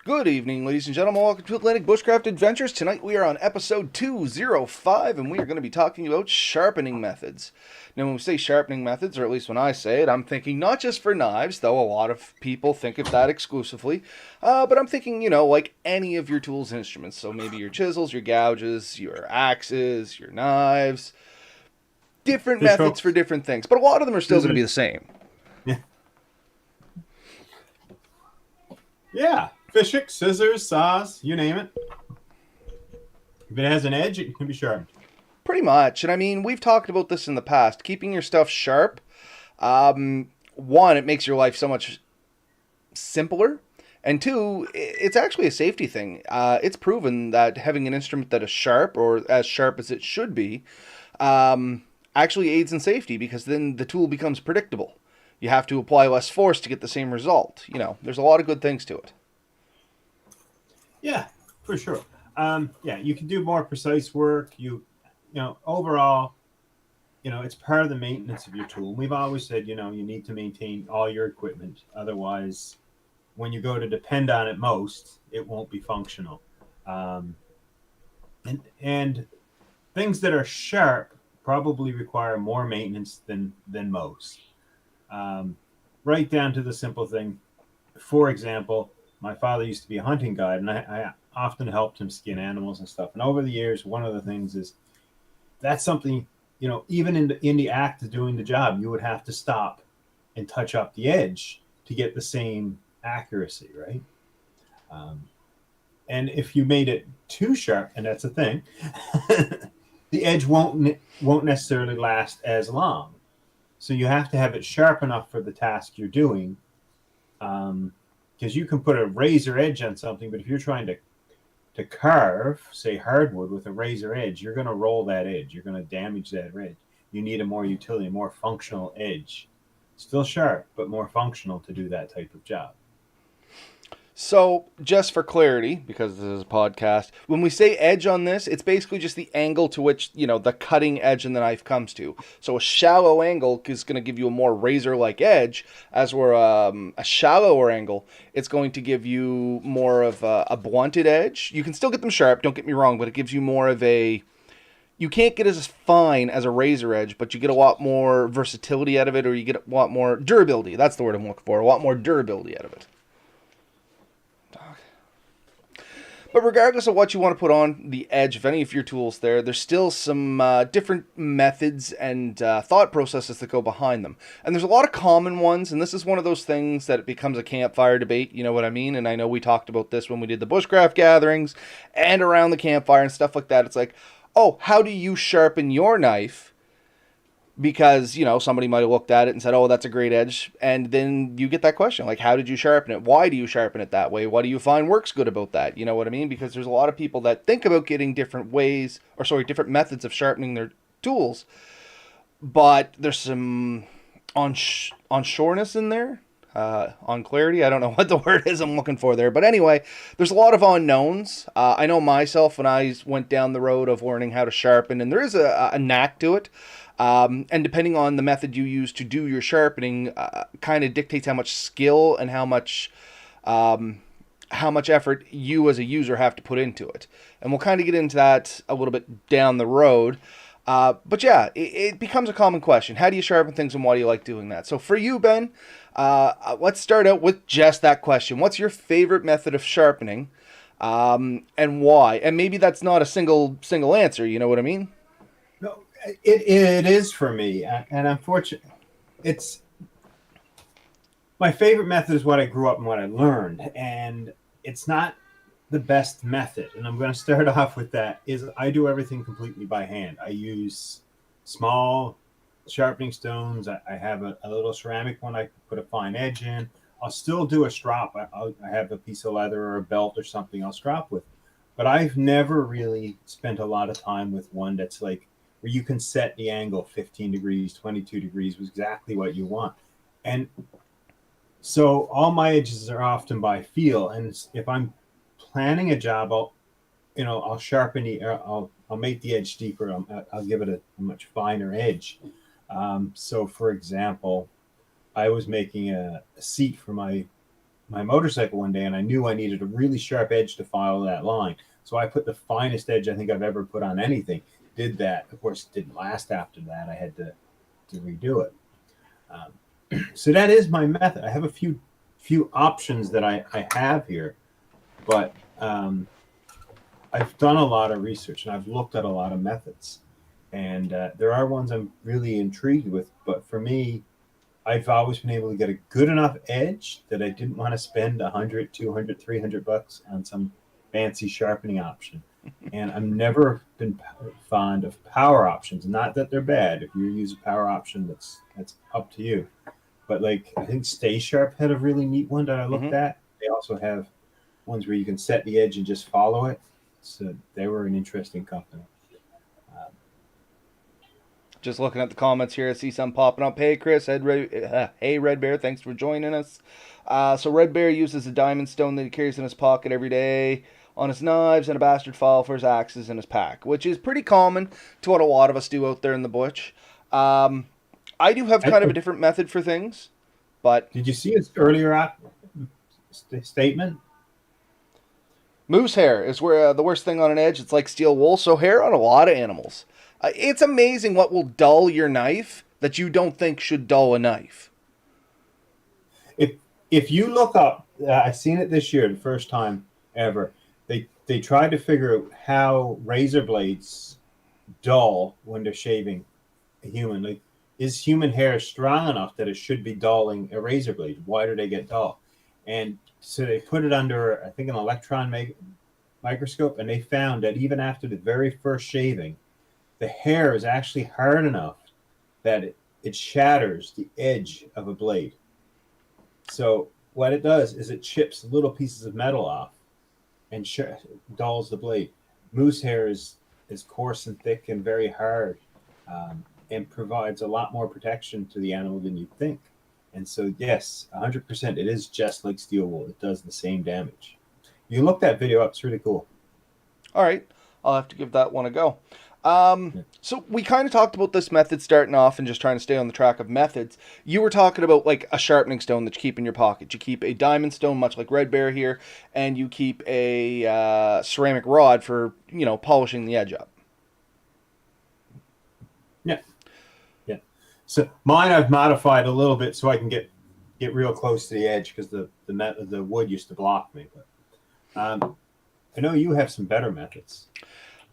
Good evening, ladies and gentlemen. Welcome to Atlantic Bushcraft Adventures. Tonight we are on episode 205, and we are going to be talking about sharpening methods. Now, when we say sharpening methods, or at least when I say it, I'm thinking not just for knives, though a lot of people think of that exclusively, but I'm thinking, like any of your tools and instruments. So maybe your chisels, your gouges, your axes, your knives, different Fish methods for hooks, different things, but a lot of them are still going to be the scissors. same. Yeah, yeah. Fish hooks, scissors, saws, you name it. If it has an edge, it can be sharpened. Pretty much. And I mean, we've talked about this in the past. Keeping your stuff sharp, one, it makes your life so much simpler. And two, it's actually a safety thing. It's proven that having an instrument that is sharp, or as sharp as it should be, actually aids in safety because then the tool becomes predictable. You have to apply less force to get the same result. There's a lot of good things to it. Yeah, for sure. Yeah, you can do more precise work. Overall, it's part of the maintenance of your tool. We've always said, you need to maintain all your equipment. Otherwise, when you go to depend on it most, it won't be functional. Um, and things that are sharp probably require more maintenance than most. Um, right down to the simple thing. For example, my father used to be a hunting guide, and I often helped him skin animals and stuff. And over the years, one of the things is that's something, even in the act of doing the job, you would have to stop and touch up the edge to get the same accuracy, right? Um, and if you made it too sharp, and that's a thing, the edge won't necessarily last as long. So you have to have it sharp enough for the task you're doing, because you can put a razor edge on something, but if you're trying to carve, say hardwood with a razor edge, you're going to roll that edge. You're going to damage that edge. You need a more utility, more functional edge. Still sharp, but more functional to do that type of job. So, just for clarity, because this is a podcast, when we say edge on this, it's basically just the angle to which, the cutting edge in the knife comes to. So, a shallow angle is going to give you a more razor like edge, as where a shallower angle, it's going to give you more of a blunted edge. You can still get them sharp, don't get me wrong, but it gives you more of a. You can't get as fine as a razor edge, but you get a lot more versatility out of it, or you get a lot more durability. That's the word I'm looking for. A lot more durability out of it. But regardless of what you want to put on the edge of any of your tools there's still some different methods and thought processes that go behind them. And there's a lot of common ones, and this is one of those things that it becomes a campfire debate, you know what I mean? And I know we talked about this when we did the Bushcraft gatherings and around the campfire and stuff like that. It's like, oh, how do you sharpen your knife? Because somebody might have looked at it and said, oh, that's a great edge, and then you get that question like, how did you sharpen it? Why do you sharpen it that way? What do you find works good about that? You know what I mean? Because there's a lot of people that think about getting different ways, or sorry, different methods of sharpening their tools, but there's some on shoreness in there, on clarity. I don't know what the word is I'm looking for there, but anyway, there's a lot of unknowns. I know myself when I went down the road of learning how to sharpen, and there is a knack to it. And depending on the method you use to do your sharpening, kind of dictates how much skill and how much effort you as a user have to put into it. And we'll kind of get into that a little bit down the road. But yeah, it becomes a common question. How do you sharpen things, and why do you like doing that? So for you, Ben, let's start out with just that question. What's your favorite method of sharpening, and why? And maybe that's not a single answer. You know what I mean? No, it is for me, and unfortunately, it's my favorite method is what I grew up and what I learned, and it's not the best method. And I'm going to start off with that. Is I do everything completely by hand. I use small sharpening stones. I have a little ceramic one I put a fine edge in. I'll still do a strop. I have a piece of leather or a belt or something I'll strop with. But I've never really spent a lot of time with one that's like where you can set the angle 15 degrees, 22 degrees was exactly what you want. And so all my edges are often by feel. And if I'm planning a job, I'll sharpen I'll make the edge deeper. I'll give it a much finer edge. So for example, I was making a seat for my my motorcycle one day, and I knew I needed a really sharp edge to follow that line. So I put the finest edge I think I've ever put on anything. Did that. Of course, it didn't last after that. I had to redo it. So that is my method. I have a few options that I have here, but I've done a lot of research and I've looked at a lot of methods, and there are ones I'm really intrigued with. But for me, I've always been able to get a good enough edge that I didn't want to spend 100, 200, 300 bucks on some fancy sharpening option. And I've never been fond of power options. Not that they're bad. If you use a power option, that's up to you. But like I think Stay Sharp had a really neat one that I looked at. They also have ones where you can set the edge and just follow it. So they were an interesting company. Just looking at the comments here, I see some popping up. Hey, Chris. Hey, Red Bear. Thanks for joining us. So Red Bear uses a diamond stone that he carries in his pocket every day on his knives and a bastard file for his axes in his pack, which is pretty common to what a lot of us do out there in the bush. I do have kind of a different method for things, but... Did you see his earlier statement? Moose hair is where the worst thing on an edge. It's like steel wool. So hair on a lot of animals. It's amazing what will dull your knife that you don't think should dull a knife. If you look up, I've seen it this year, the first time ever. They tried to figure out how razor blades dull when they're shaving a human. Like, is human hair strong enough that it should be dulling a razor blade? Why do they get dull? And so they put it under, I think, an electron microscope, and they found that even after the very first shaving, the hair is actually hard enough that it shatters the edge of a blade. So what it does is it chips little pieces of metal off and dulls the blade. Moose hair is coarse and thick and very hard, and provides a lot more protection to the animal than you'd think. And so, yes, 100%, it is just like steel wool. It does the same damage. You look that video up. It's really cool. All right. I'll have to give that one a go. So we kind of talked about this method starting off and just trying to stay on the track of methods. You were talking about like a sharpening stone that you keep in your pocket. You keep a diamond stone, much like Red Bear here, and you keep a ceramic rod for, polishing the edge up. Yeah. Yeah. So mine I've modified a little bit so I can get real close to the edge because the wood used to block me. But I know you have some better methods.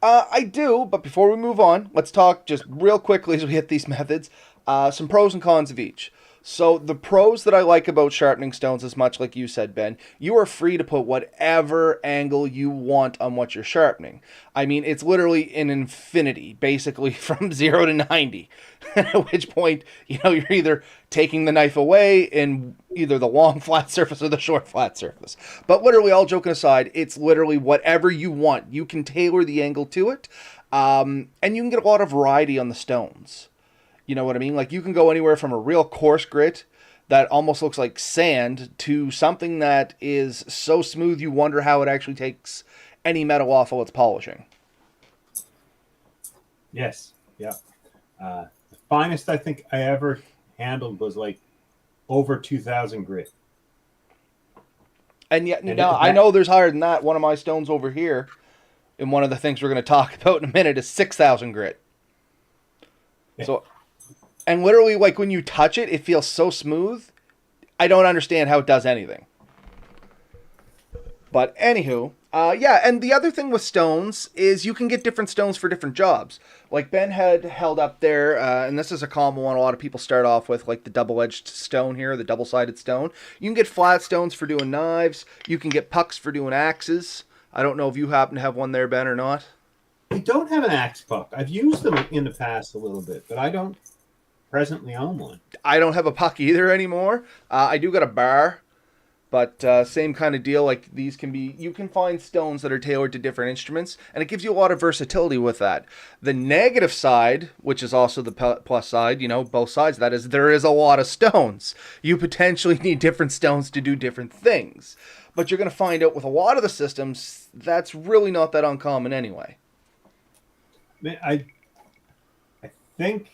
I do, but before we move on, let's talk just real quickly as we hit these methods, some pros and cons of each. So the pros that I like about sharpening stones is much like you said, Ben. You are free to put whatever angle you want on what you're sharpening. I mean, it's literally an infinity, basically from 0 to 90. At which point, you're either taking the knife away in either the long flat surface or the short flat surface. But literally, all joking aside, it's literally whatever you want. You can tailor the angle to it, and you can get a lot of variety on the stones. You know what I mean? Like, you can go anywhere from a real coarse grit that almost looks like sand to something that is so smooth you wonder how it actually takes any metal off while it's polishing. Yes. Yeah. The finest I think I ever handled was like over 2,000 grit. And yet, now I know there's higher than that. One of my stones over here, and one of the things we're going to talk about in a minute, is 6,000 grit. Yeah. So... And literally, like, when you touch it, it feels so smooth. I don't understand how it does anything. But anywho, yeah, and the other thing with stones is you can get different stones for different jobs. Like Ben had held up there, and this is a common one a lot of people start off with, like the double-edged stone here, the double-sided stone. You can get flat stones for doing knives. You can get pucks for doing axes. I don't know if you happen to have one there, Ben, or not. I don't have an axe puck. I've used them in the past a little bit, but I don't presently own one. I don't have a puck either anymore. I do got a bar, but same kind of deal. Like, these can be, you can find stones that are tailored to different instruments, and it gives you a lot of versatility with that. The negative side, which is also the plus side, both sides of that, is there is a lot of stones. You potentially need different stones to do different things. But you're going to find out with a lot of the systems, that's really not that uncommon anyway. I think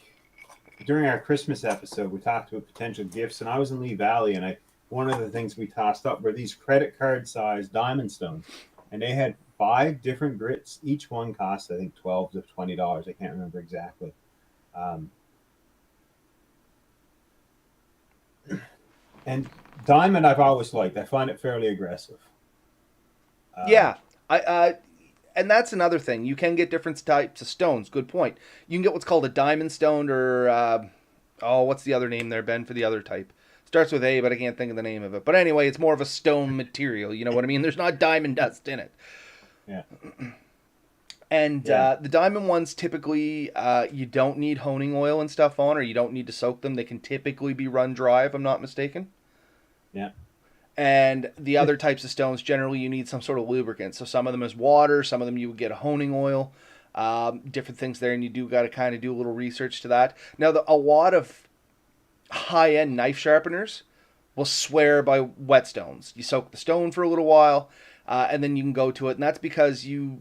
during our Christmas episode, we talked about potential gifts, and I was in Lee Valley, and I one of the things we tossed up were these credit card sized diamond stones, and they had 5 different grits. Each one cost, I think, $12 to $20. I can't remember exactly. And diamond, I've always liked. I find it fairly aggressive. Yeah, and that's another thing. You can get different types of stones. Good point. You can get what's called a diamond stone, or what's the other name there, Ben, for the other type? Starts with A, but I can't think of the name of it. But anyway, it's more of a stone material. You know what I mean? There's not diamond dust in it. Yeah. And the diamond ones typically you don't need honing oil and stuff on, or you don't need to soak them. They can typically be run dry, if I'm not mistaken. Yeah. And the other types of stones, generally you need some sort of lubricant. So some of them is water, some of them you would get a honing oil, different things there, and you do got to kind of do a little research to that. Now, a lot of high-end knife sharpeners will swear by whetstones. You soak the stone for a little while, and then you can go to it, and that's because they've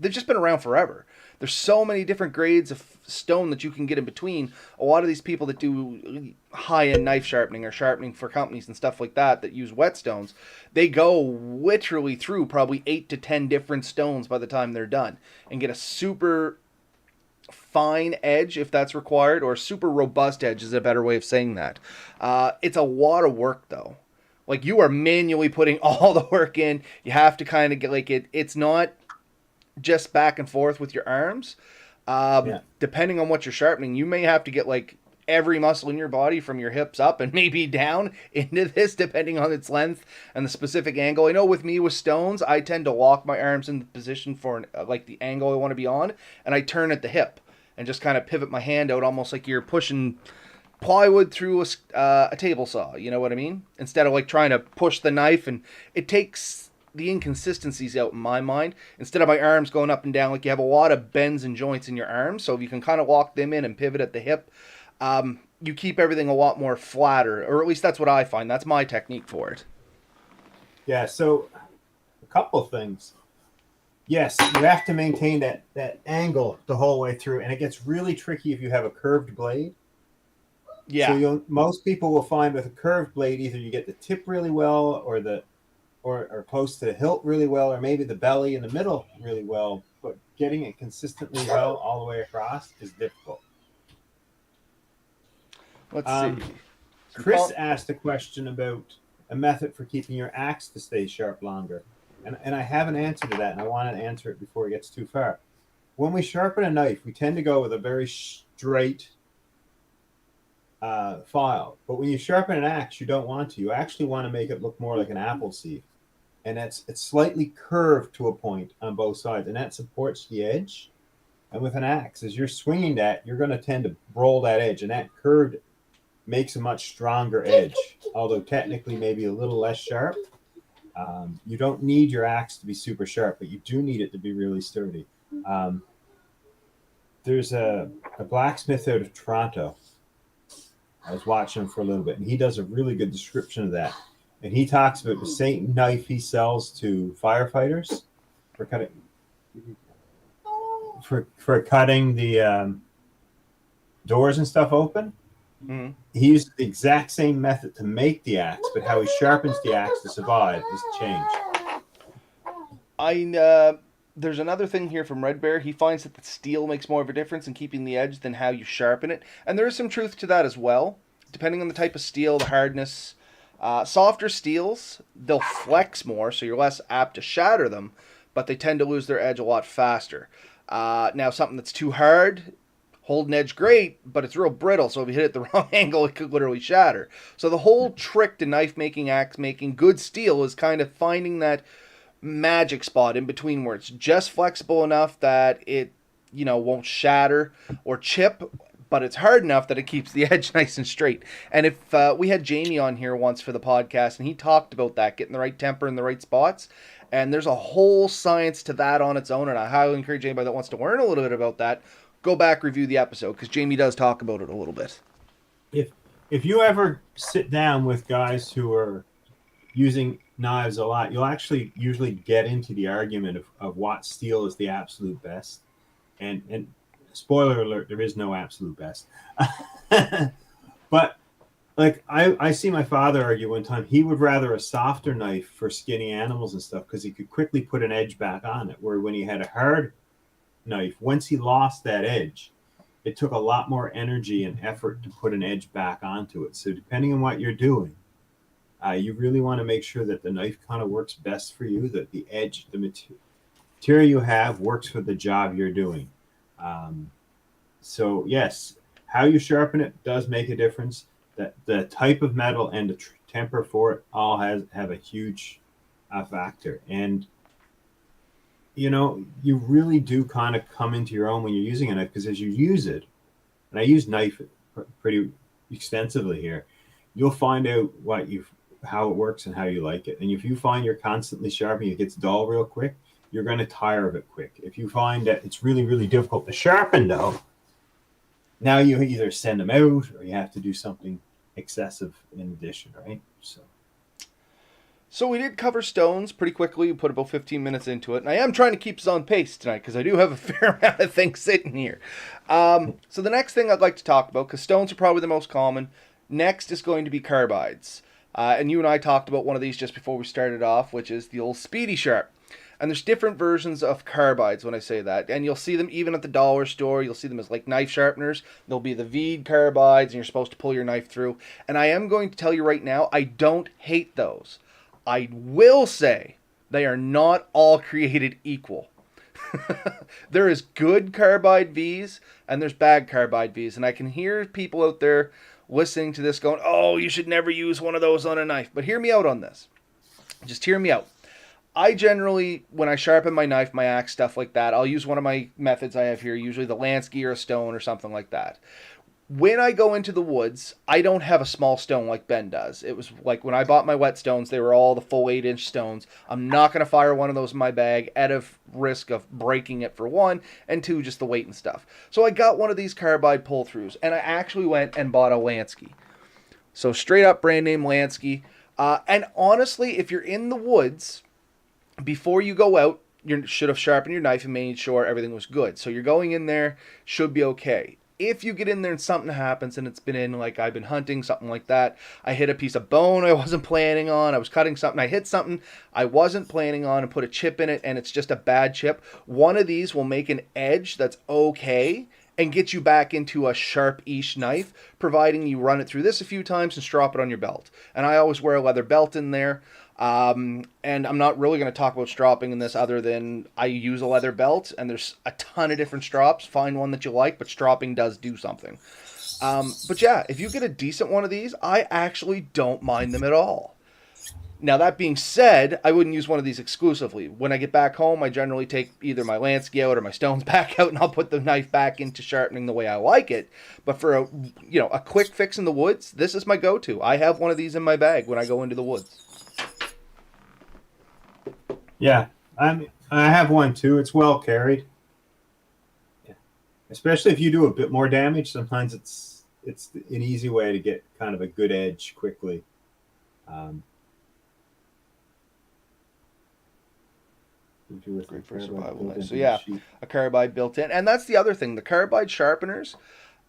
just been around forever. There's so many different grades of stone that you can get in between. A lot of these people that do high-end knife sharpening or sharpening for companies and stuff like that use whetstones, they go literally through probably 8 to 10 different stones by the time they're done and get a super fine edge if that's required, or a super robust edge is a better way of saying that. It's a lot of work though. Like, you are manually putting all the work in. You have to kind of get like it's not just back and forth with your arms. Depending on what you're sharpening, you may have to get like every muscle in your body from your hips up and maybe down into this, depending on its length and the specific angle. I know with me with stones, I tend to lock my arms in the position for like the angle I want to be on, and I turn at the hip and just kind of pivot my hand out, almost like you're pushing plywood through a table saw. You know what I mean? Instead of like trying to push the knife, and it takes the inconsistencies out in my mind. Instead of my arms going up and down, like, you have a lot of bends and joints in your arms, so if you can kind of lock them in and pivot at the hip, you keep everything a lot more flatter, or at least that's what I find. That's my technique for it. Yeah, so a couple of things. Yes, you have to maintain that angle the whole way through, and it gets really tricky if you have a curved blade. Yeah. So most people will find with a curved blade, either you get the tip really well, or or close to the hilt really well, or maybe the belly in the middle really well, but getting it consistently well all the way across is difficult. Let's see. Chris asked a question about a method for keeping your axe to stay sharp longer. And I have an answer to that, and I want to answer it before it gets too far. When we sharpen a knife, we tend to go with a very straight file. But when you sharpen an axe, you don't want to. You actually want to make it look more like an apple seed. And it's slightly curved to a point on both sides, and that supports the edge. And with an axe, as you're swinging that, you're going to tend to roll that edge, and that curved makes a much stronger edge, although technically maybe a little less sharp. You don't need your axe to be super sharp, but you do need it to be really sturdy. There's a blacksmith out of Toronto. I was watching him for a little bit, and he does a really good description of that. And he talks about the same knife he sells to firefighters for cutting the doors and stuff open. Mm-hmm. He used the exact same method to make the axe, but how he sharpens the axe to survive is changed. There's another thing here from Red Bear. He finds that the steel makes more of a difference in keeping the edge than how you sharpen it. And there is some truth to that as well. Depending on the type of steel, the hardness. Softer steels, they'll flex more, so you're less apt to shatter them, but they tend to lose their edge a lot faster. Now, something that's too hard, hold an edge great, but it's real brittle, so if you hit it the wrong angle, it could literally shatter. So the whole trick to knife making, axe making, good steel is kind of finding that magic spot in between where it's just flexible enough that it, won't shatter or chip, but it's hard enough that it keeps the edge nice and straight. And if we had Jamie on here once for the podcast, and he talked about that, getting the right temper in the right spots, and there's a whole science to that on its own, and I highly encourage anybody that wants to learn a little bit about that, go back, review the episode, because Jamie does talk about it a little bit. If you ever sit down with guys who are using knives a lot, you'll actually usually get into the argument of what steel is the absolute best. And spoiler alert, there is no absolute best. But Like I see my father argue one time. He would rather a softer knife for skinny animals and stuff because he could quickly put an edge back on it. Where when he had a hard knife, once he lost that edge, it took a lot more energy and effort to put an edge back onto it. So depending on what you're doing, you really want to make sure that the knife kind of works best for you. That the edge, the material you have works for the job you're doing. Um, so yes, how you sharpen it does make a difference. That the type of metal and the temper for it all have a huge factor. And you really do kind of come into your own when you're using a knife because as you use it, and I use knife pretty extensively here, you'll find out how it works and how you like it. And if you find you're constantly sharpening, it gets dull real quick, you're going to tire of it quick. If you find that it's really, really difficult to sharpen, though, now you either send them out or you have to do something excessive in addition, right? So we did cover stones pretty quickly. We put about 15 minutes into it. And I am trying to keep us on pace tonight because I do have a fair amount of things sitting here. So the next thing I'd like to talk about, because stones are probably the most common, next is going to be carbides. And you and I talked about one of these just before we started off, which is the old Speedy Sharp. And there's different versions of carbides when I say that. And you'll see them even at the dollar store. You'll see them as like knife sharpeners. There'll be the Veed carbides, and you're supposed to pull your knife through. And I am going to tell you right now, I don't hate those. I will say they are not all created equal. There is good carbide Vs and there's bad carbide Vs. And I can hear people out there listening to this going, oh, you should never use one of those on a knife. But hear me out on this. Just hear me out. I generally, when I sharpen my knife, my axe, stuff like that, I'll use one of my methods I have here, usually the Lansky or a stone or something like that. When I go into the woods, I don't have a small stone like Ben does. It was like when I bought my whetstones, they were all the full 8-inch stones. I'm not going to fire one of those in my bag out of risk of breaking it for one, and two, just the weight and stuff. So I got one of these carbide pull-throughs, and I actually went and bought a Lansky. So straight up brand name Lansky. And honestly, if you're in the woods, before you go out, you should have sharpened your knife and made sure everything was good. So you're going in there, should be okay. If you get in there and something happens and it's been in, like I've been hunting, something like that, I hit a piece of bone I wasn't planning on, I was cutting something, I hit something I wasn't planning on and put a chip in it and it's just a bad chip, one of these will make an edge that's okay and get you back into a sharp-ish knife, providing you run it through this a few times and strap it on your belt. And I always wear a leather belt in there. And I'm not really going to talk about stropping in this other than I use a leather belt and there's a ton of different strops. Find one that you like, but stropping does do something. But yeah, if you get a decent one of these, I actually don't mind them at all. Now, that being said, I wouldn't use one of these exclusively. When I get back home, I generally take either my Lansky out or my stones back out, and I'll put the knife back into sharpening the way I like it. But for a quick fix in the woods, this is my go-to. I have one of these in my bag when I go into the woods. Yeah, I have one too. It's well carried. Yeah. Especially if you do a bit more damage, sometimes it's an easy way to get kind of a good edge quickly. Great for survival knife. So yeah, a carbide built in. And that's the other thing. The carbide sharpeners,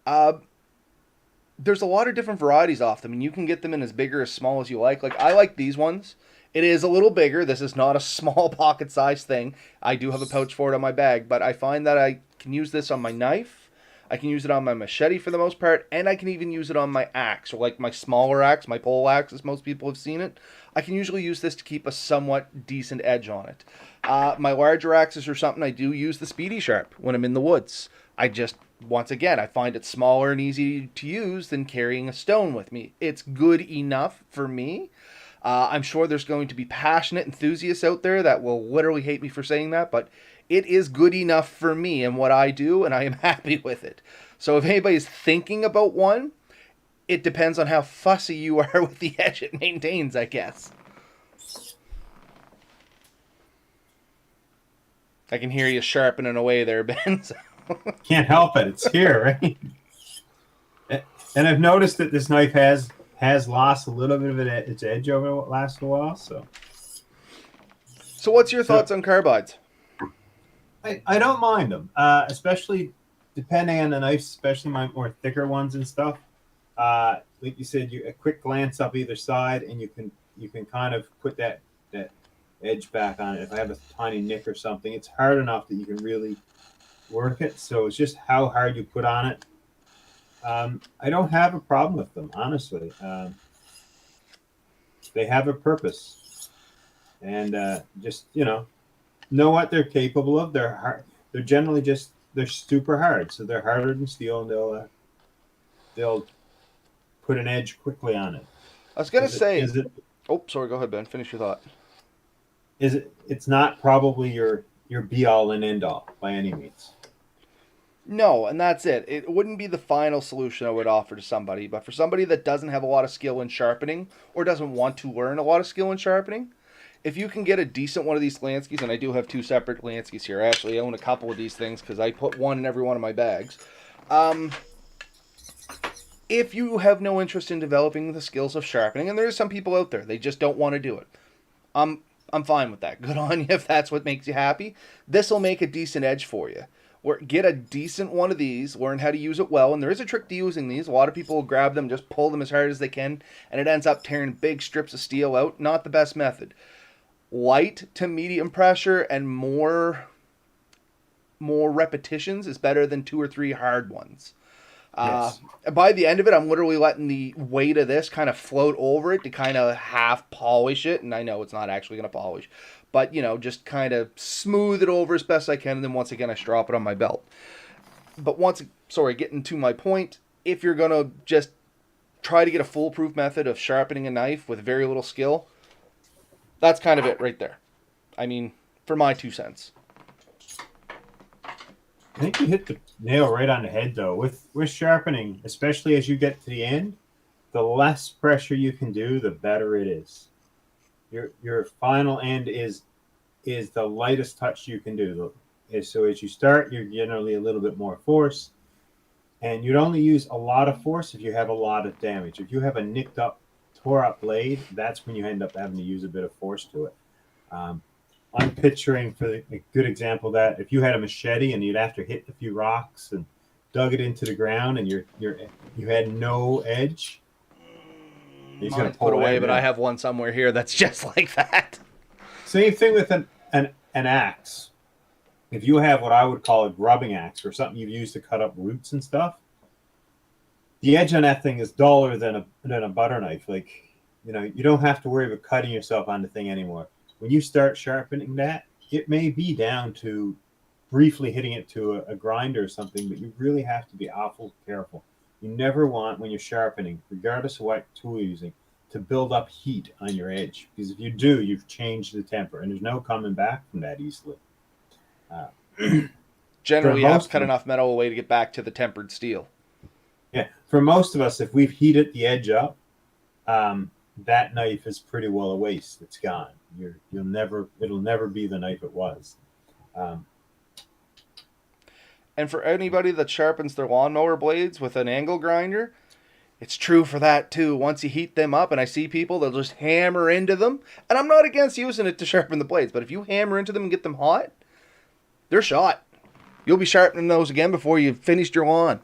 there's a lot of different varieties off them. And you can get them in as big or as small as you like. Like, I like these ones. It is a little bigger. This is not a small pocket size thing. I do have a pouch for it on my bag. But I find that I can use this on my knife. I can use it on my machete for the most part, and I can even use it on my axe, or like my smaller axe, my pole axe, as most people have seen it. I can usually use this to keep a somewhat decent edge on it. My larger axes or something, I do use the Speedy Sharp when I'm in the woods. I just, once again, I find it smaller and easy to use than carrying a stone with me. It's good enough for me. I'm sure there's going to be passionate enthusiasts out there that will literally hate me for saying that, but it is good enough for me and what I do, and I am happy with it. So if anybody's thinking about one, it depends on how fussy you are with the edge it maintains, I guess. I can hear you sharpening away there, Ben. Can't help it. It's here, right? And I've noticed that this knife has lost a little bit of its edge over the last while. So what's your thoughts on carbides? I don't mind them, especially depending on the knife, especially my more thicker ones and stuff. like you said, you a quick glance up either side, and you can kind of put that edge back on it. If I have a tiny nick or something, it's hard enough that you can really work it. So it's just how hard you put on it. I don't have a problem with them, honestly. They have a purpose, and just know what they're capable of. They're hard. They're generally just they're super hard, so they're harder than steel, and they'll put an edge quickly on it. I was gonna Is it? say. Is it? Oh, sorry. Go ahead, Ben. Finish your thought. Is it? It's not probably your be all and end all by any means. No, and that's it. It wouldn't be the final solution I would offer to somebody, but for somebody that doesn't have a lot of skill in sharpening or doesn't want to learn a lot of skill in sharpening, if you can get a decent one of these Lanskis, and I do have two separate Lanskis here. I actually own a couple of these things because I put one in every one of my bags. If you have no interest in developing the skills of sharpening, and there are some people out there, they just don't want to do it. I'm fine with that. Good on you if that's what makes you happy. This will make a decent edge for you. Or get a decent one of these, learn how to use it well, and there is a trick to using these. A lot of people will grab them, just pull them as hard as they can, and it ends up tearing big strips of steel out. Not the best method. Light to medium pressure and more repetitions is better than 2 or 3 hard ones. Yes. By the end of it, I'm literally letting the weight of this kind of float over it to kind of half polish it. And I know it's not actually going to polish, but just kind of smooth it over as best I can. And then once again, I strap it on my belt. But getting to my point, if you're going to just try to get a foolproof method of sharpening a knife with very little skill, that's kind of it right there. I mean, for my 2 cents. I think you hit the nail right on the head, though. With sharpening, especially as you get to the end, the less pressure you can do, the better it is. Your final end is the lightest touch you can do. So as you start, you're generally a little bit more force, and you'd only use a lot of force if you have a lot of damage. If you have a nicked up, tore up blade, that's when you end up having to use a bit of force to it. I'm picturing, for a good example, that if you had a machete and you'd have to hit a few rocks and dug it into the ground, and you had no edge, he's going to put away. But I have one somewhere here that's just like that. Same thing with an axe. If you have what I would call a grubbing axe, or something you've used to cut up roots and stuff, the edge on that thing is duller than a butter knife. Like, you don't have to worry about cutting yourself on the thing anymore. When you start sharpening that, it may be down to briefly hitting it to a grinder or something, but you really have to be awful careful. You never want, when you're sharpening, regardless of what tool you're using, to build up heat on your edge. Because if you do, you've changed the temper, and there's no coming back from that easily. Generally, you have to cut enough metal away to get back to the tempered steel. Yeah, for most of us, if we've heated the edge up, that knife is pretty well a waste. It's gone. It'll never be the knife it was. And for anybody that sharpens their lawnmower blades with an angle grinder, it's true for that too. Once you heat them up, and I see people, they'll just hammer into them. And I'm not against using it to sharpen the blades, but if you hammer into them and get them hot, they're shot. You'll be sharpening those again before you've finished your lawn.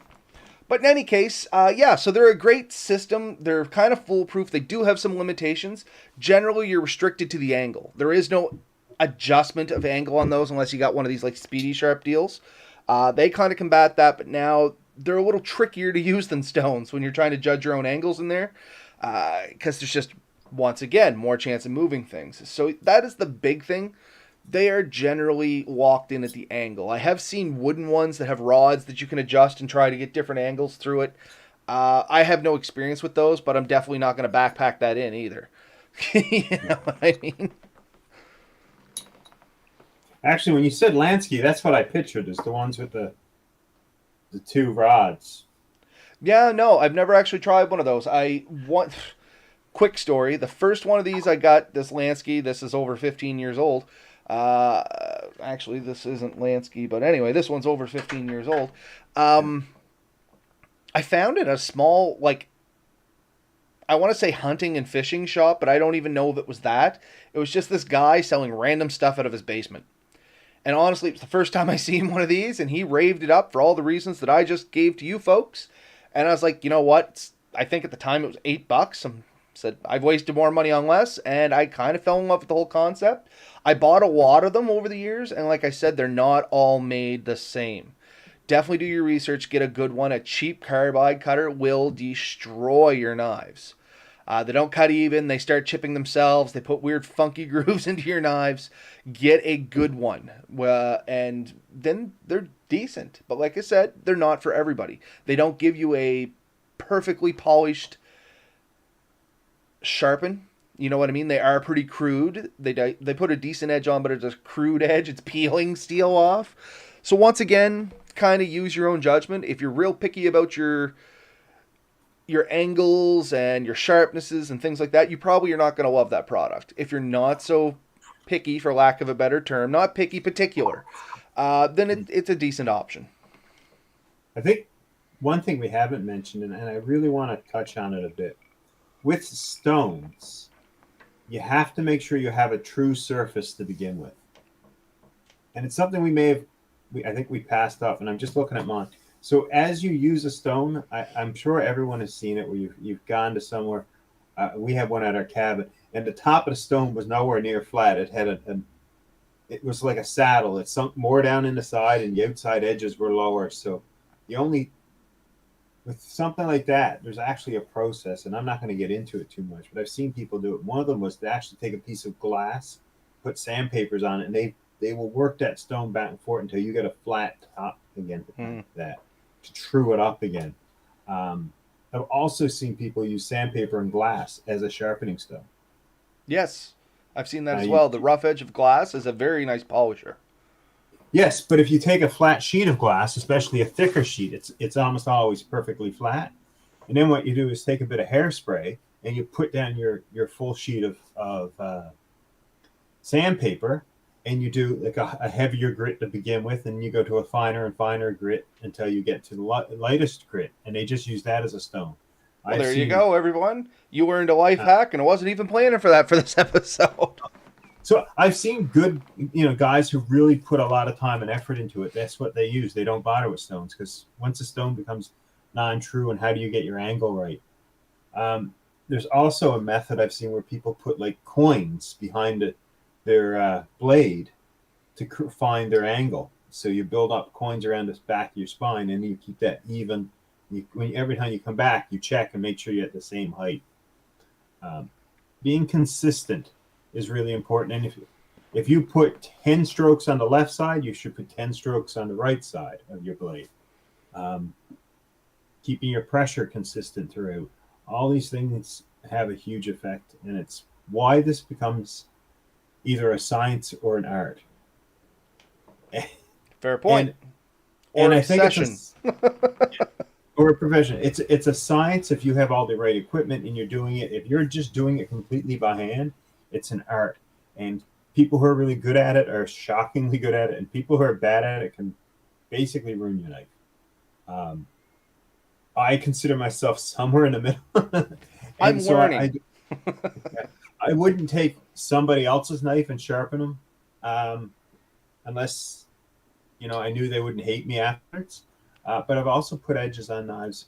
But in any case, so they're a great system. They're kind of foolproof. They do have some limitations. Generally, you're restricted to the angle. There is no adjustment of angle on those unless you got one of these like Speedy Sharp deals. They kind of combat that, but now they're a little trickier to use than stones when you're trying to judge your own angles in there, because there's just, once again, more chance of moving things. So that is the big thing. They are generally locked in at the angle. I have seen wooden ones that have rods that you can adjust and try to get different angles through it. I have no experience with those, but I'm definitely not going to backpack that in either. You know what I mean? Actually, when you said Lansky, that's what I pictured, is the ones with the 2 rods. Yeah, no, I've never actually tried one of those. Quick story. The first one of these I got, this Lansky, this is over 15 years old. Actually, this isn't Lansky, but anyway, this one's over 15 years old. I found it at a small, I want to say hunting and fishing shop, but I don't even know if it was that. It was just this guy selling random stuff out of his basement. And honestly, it was the first time I seen one of these, and he raved it up for all the reasons that I just gave to you folks. And I was like, you know what? I think at the time it was $8. I said I've wasted more money on less, and I kind of fell in love with the whole concept. I bought a lot of them over the years, and like I said, they're not all made the same. Definitely do your research. Get a good one. A cheap carbide cutter will destroy your knives. They don't cut even. They start chipping themselves. They put weird, funky grooves into your knives. Get a good one, and then they're decent. But like I said, they're not for everybody. They don't give you a perfectly polished sharpen. You know what I mean? They are pretty crude. They put a decent edge on, but it's a crude edge. It's peeling steel off. So once again, kind of use your own judgment. If you're real picky about your angles and your sharpnesses and things like that, you probably are not going to love that product. If you're not so picky, for lack of a better term, not picky, particular, then it's a decent option. I think one thing we haven't mentioned, and I really want to touch on it a bit, with stones, you have to make sure you have a true surface to begin with. And it's something I think we passed off, and I'm just looking at mine. So as you use a stone, I'm sure everyone has seen it where you've gone to somewhere. We have one at our cabin, and the top of the stone was nowhere near flat. It had it was like a saddle. It sunk more down in the side, and the outside edges were lower. So with something like that, there's actually a process, and I'm not going to get into it too much, but I've seen people do it. One of them was to actually take a piece of glass, put sandpapers on it, and they will work that stone back and forth until you get a flat top again to true it up again. I've also seen people use sandpaper and glass as a sharpening stone. Yes, I've seen that as well. The rough edge of glass is a very nice polisher. Yes, but if you take a flat sheet of glass, especially a thicker sheet, it's almost always perfectly flat. And then what you do is take a bit of hairspray and you put down your full sheet of sandpaper, and you do like a heavier grit to begin with, and you go to a finer and finer grit until you get to the lightest grit, and they just use that as a stone. Well, there you go, everyone. You learned a life hack, and I wasn't even planning for that for this episode. So I've seen good, guys who really put a lot of time and effort into it. That's what they use. They don't bother with stones, because once a stone becomes non-true, and how do you get your angle right? There's also a method I've seen where people put like coins behind their blade to find their angle. So you build up coins around the back of your spine, and you keep that even. Every time you come back, you check and make sure you're at the same height. Being consistent is really important. And if you put 10 strokes on the left side, you should put 10 strokes on the right side of your blade. Keeping your pressure consistent throughout. All these things have a huge effect, and it's why this becomes either a science or an art. Fair point. And I think it's or a profession. It's a science if you have all the right equipment and you're doing it. If you're just doing it completely by hand, it's an art. And people who are really good at it are shockingly good at it, and people who are bad at it can basically ruin your knife. I consider myself somewhere in the middle. I'm learning. I wouldn't take somebody else's knife and sharpen them unless I knew they wouldn't hate me afterwards. But I've also put edges on knives.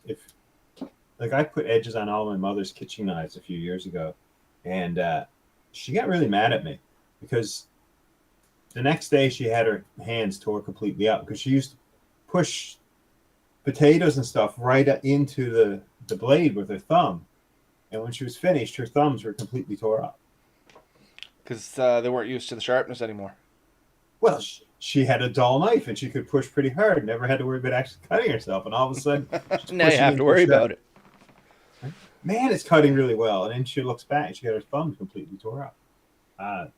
I put edges on all my mother's kitchen knives a few years ago, and she got really mad at me because the next day she had her hands tore completely up because she used to push potatoes and stuff right into the blade with her thumb. And when she was finished, her thumbs were completely tore up. Because they weren't used to the sharpness anymore. Well, she had a dull knife, and she could push pretty hard. Never had to worry about actually cutting herself. And all of a sudden, now you have to worry about it. Man, it's cutting really well. And then she looks back, and she got her thumbs completely tore up.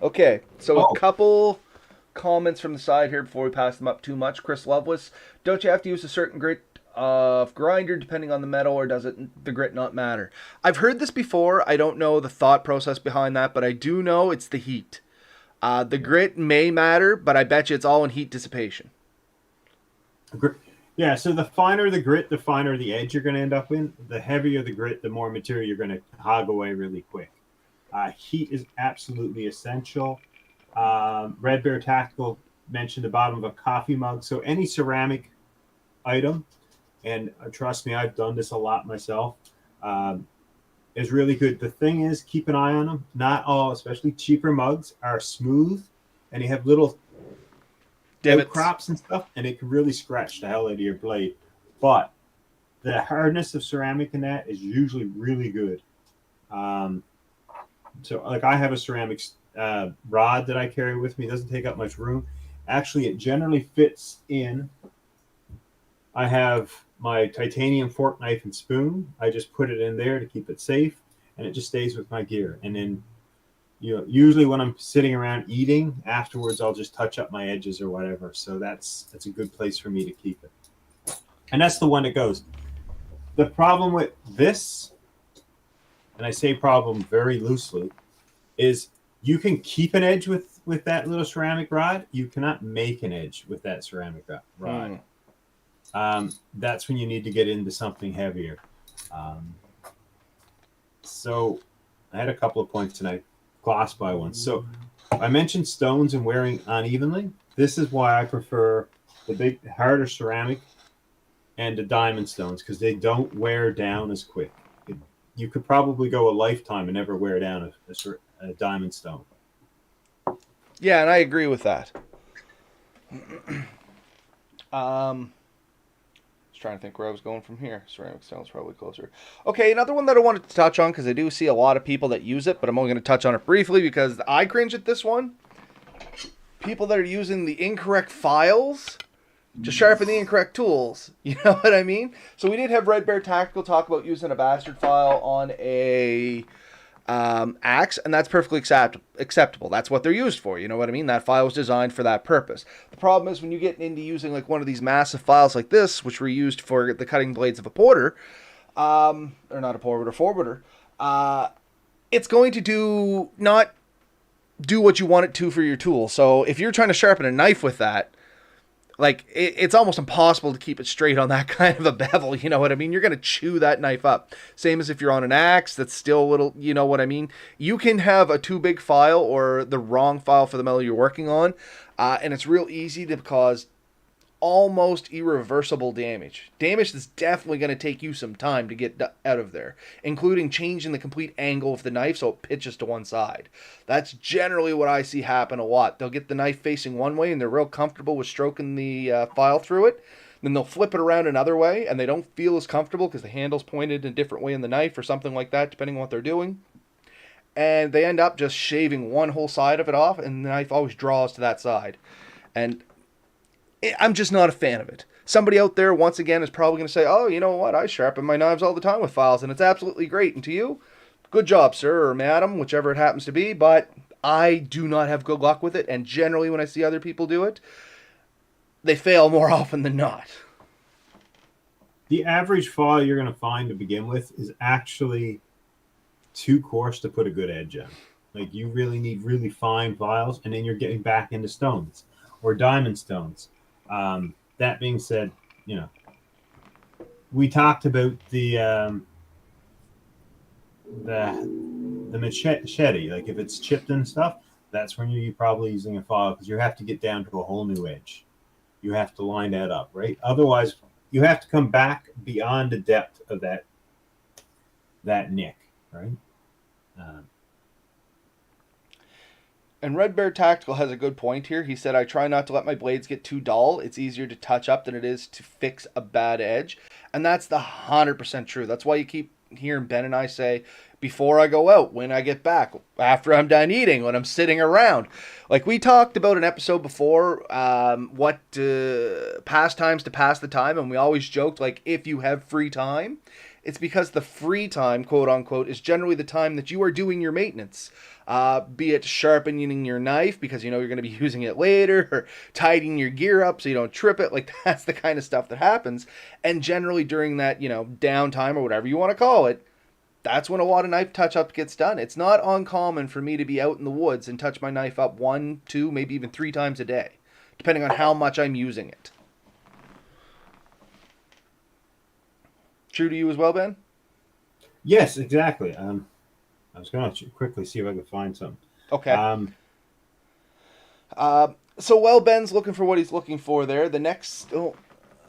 Okay, so a couple comments from the side here before we pass them up too much. Chris Loveless, don't you have to use a certain grit of grinder depending on the metal, or does the grit not matter? I've heard this before. I don't know the thought process behind that, but I do know it's the heat. The grit may matter, but I bet you it's all in heat dissipation. Yeah, so the finer the grit, the finer the edge you're going to end up in. The heavier the grit, the more material you're going to hog away really quick. Heat is absolutely essential. Red Bear Tactical mentioned the bottom of a coffee mug. So any ceramic item, and trust me, I've done this a lot myself. Um, is really good. The thing is, keep an eye on them. Not all, especially cheaper mugs, are smooth, and they have little Divots. outcrops and stuff, and it can really scratch the hell out of your blade. But the hardness of ceramic in that is usually really good. Um, so, like, I have a ceramic rod that I carry with me. It doesn't take up much room. Actually, it generally fits in. I have my titanium fork, knife, and spoon. I just put it in there to keep it safe, and it just stays with my gear. And then, usually when I'm sitting around eating afterwards, I'll just touch up my edges or whatever. So that's a good place for me to keep it. And that's the one that goes. The problem with this, and I say problem very loosely, is you can keep an edge with that little ceramic rod. You cannot make an edge with that ceramic rod. That's when you need to get into something heavier. Um, so I had a couple of points tonight, glossed by one. So I mentioned stones and wearing unevenly. This is why I prefer the big, harder ceramic and the diamond stones, because they don't wear down as quick. You could probably go a lifetime and never wear down a diamond stone. Yeah, and I agree with that. Just trying to think where I was going from here. Ceramic stone's probably closer. Okay, another one that I wanted to touch on, because I do see a lot of people that use it, but I'm only going to touch on it briefly because I cringe at this one. People that are using the incorrect files to sharpen the incorrect tools. You know what I mean? So we did have Red Bear Tactical talk about using a bastard file on a axe, and that's perfectly acceptable. That's what they're used for. You know what I mean? That file was designed for that purpose. The problem is when you get into using like one of these massive files like this, which were used for the cutting blades of a porter, or not a porter, forwarder, it's going to not do what you want it to for your tool. So if you're trying to sharpen a knife with that, like it's almost impossible to keep it straight on that kind of a bevel. You know what I mean? You're going to chew that knife up. Same as if you're on an axe that's still a little, you know what I mean? You can have a too big file or the wrong file for the metal you're working on, and it's real easy to cause almost irreversible damage. Damage that's definitely going to take you some time to get out of there, including changing the complete angle of the knife so it pitches to one side. That's generally what I see happen a lot. They'll get the knife facing one way and they're real comfortable with stroking the file through it. Then they'll flip it around another way and they don't feel as comfortable because the handle's pointed in a different way in the knife or something like that, depending on what they're doing. And they end up just shaving one whole side of it off, and the knife always draws to that side. And I'm just not a fan of it. Somebody out there, once again, is probably going to say, oh, you know what, I sharpen my knives all the time with files, and it's absolutely great. And to you, good job, sir, or madam, whichever it happens to be, but I do not have good luck with it, and generally when I see other people do it, they fail more often than not. The average file you're going to find to begin with is actually too coarse to put a good edge on. Like, you really need really fine files, and then you're getting back into stones or diamond stones. That being said, we talked about the machete. Like if it's chipped and stuff, that's when you're probably using a file because you have to get down to a whole new edge. You have to line that up, right? Otherwise, you have to come back beyond the depth of that nick, right? And Red Bear Tactical has a good point here. He said, I try not to let my blades get too dull. It's easier to touch up than it is to fix a bad edge. And that's the 100% true. That's why you keep hearing Ben and I say, before I go out, when I get back, after I'm done eating, when I'm sitting around. Like we talked about an episode before, what pastimes to pass the time. And we always joked, like, if you have free time, it's because the free time, quote unquote, is generally the time that you are doing your maintenance. Be it sharpening your knife because you know you're going to be using it later, or tidying your gear up so you don't trip it. Like that's the kind of stuff that happens. And generally during that, downtime or whatever you want to call it, that's when a lot of knife touch-up gets done. It's not uncommon for me to be out in the woods and touch my knife up 1, 2, maybe even 3 times a day, depending on how much I'm using it. True to you as well, Ben? Yes, exactly. I was going to quickly see if I could find something. Okay. So while Ben's looking for what he's looking for there, the next...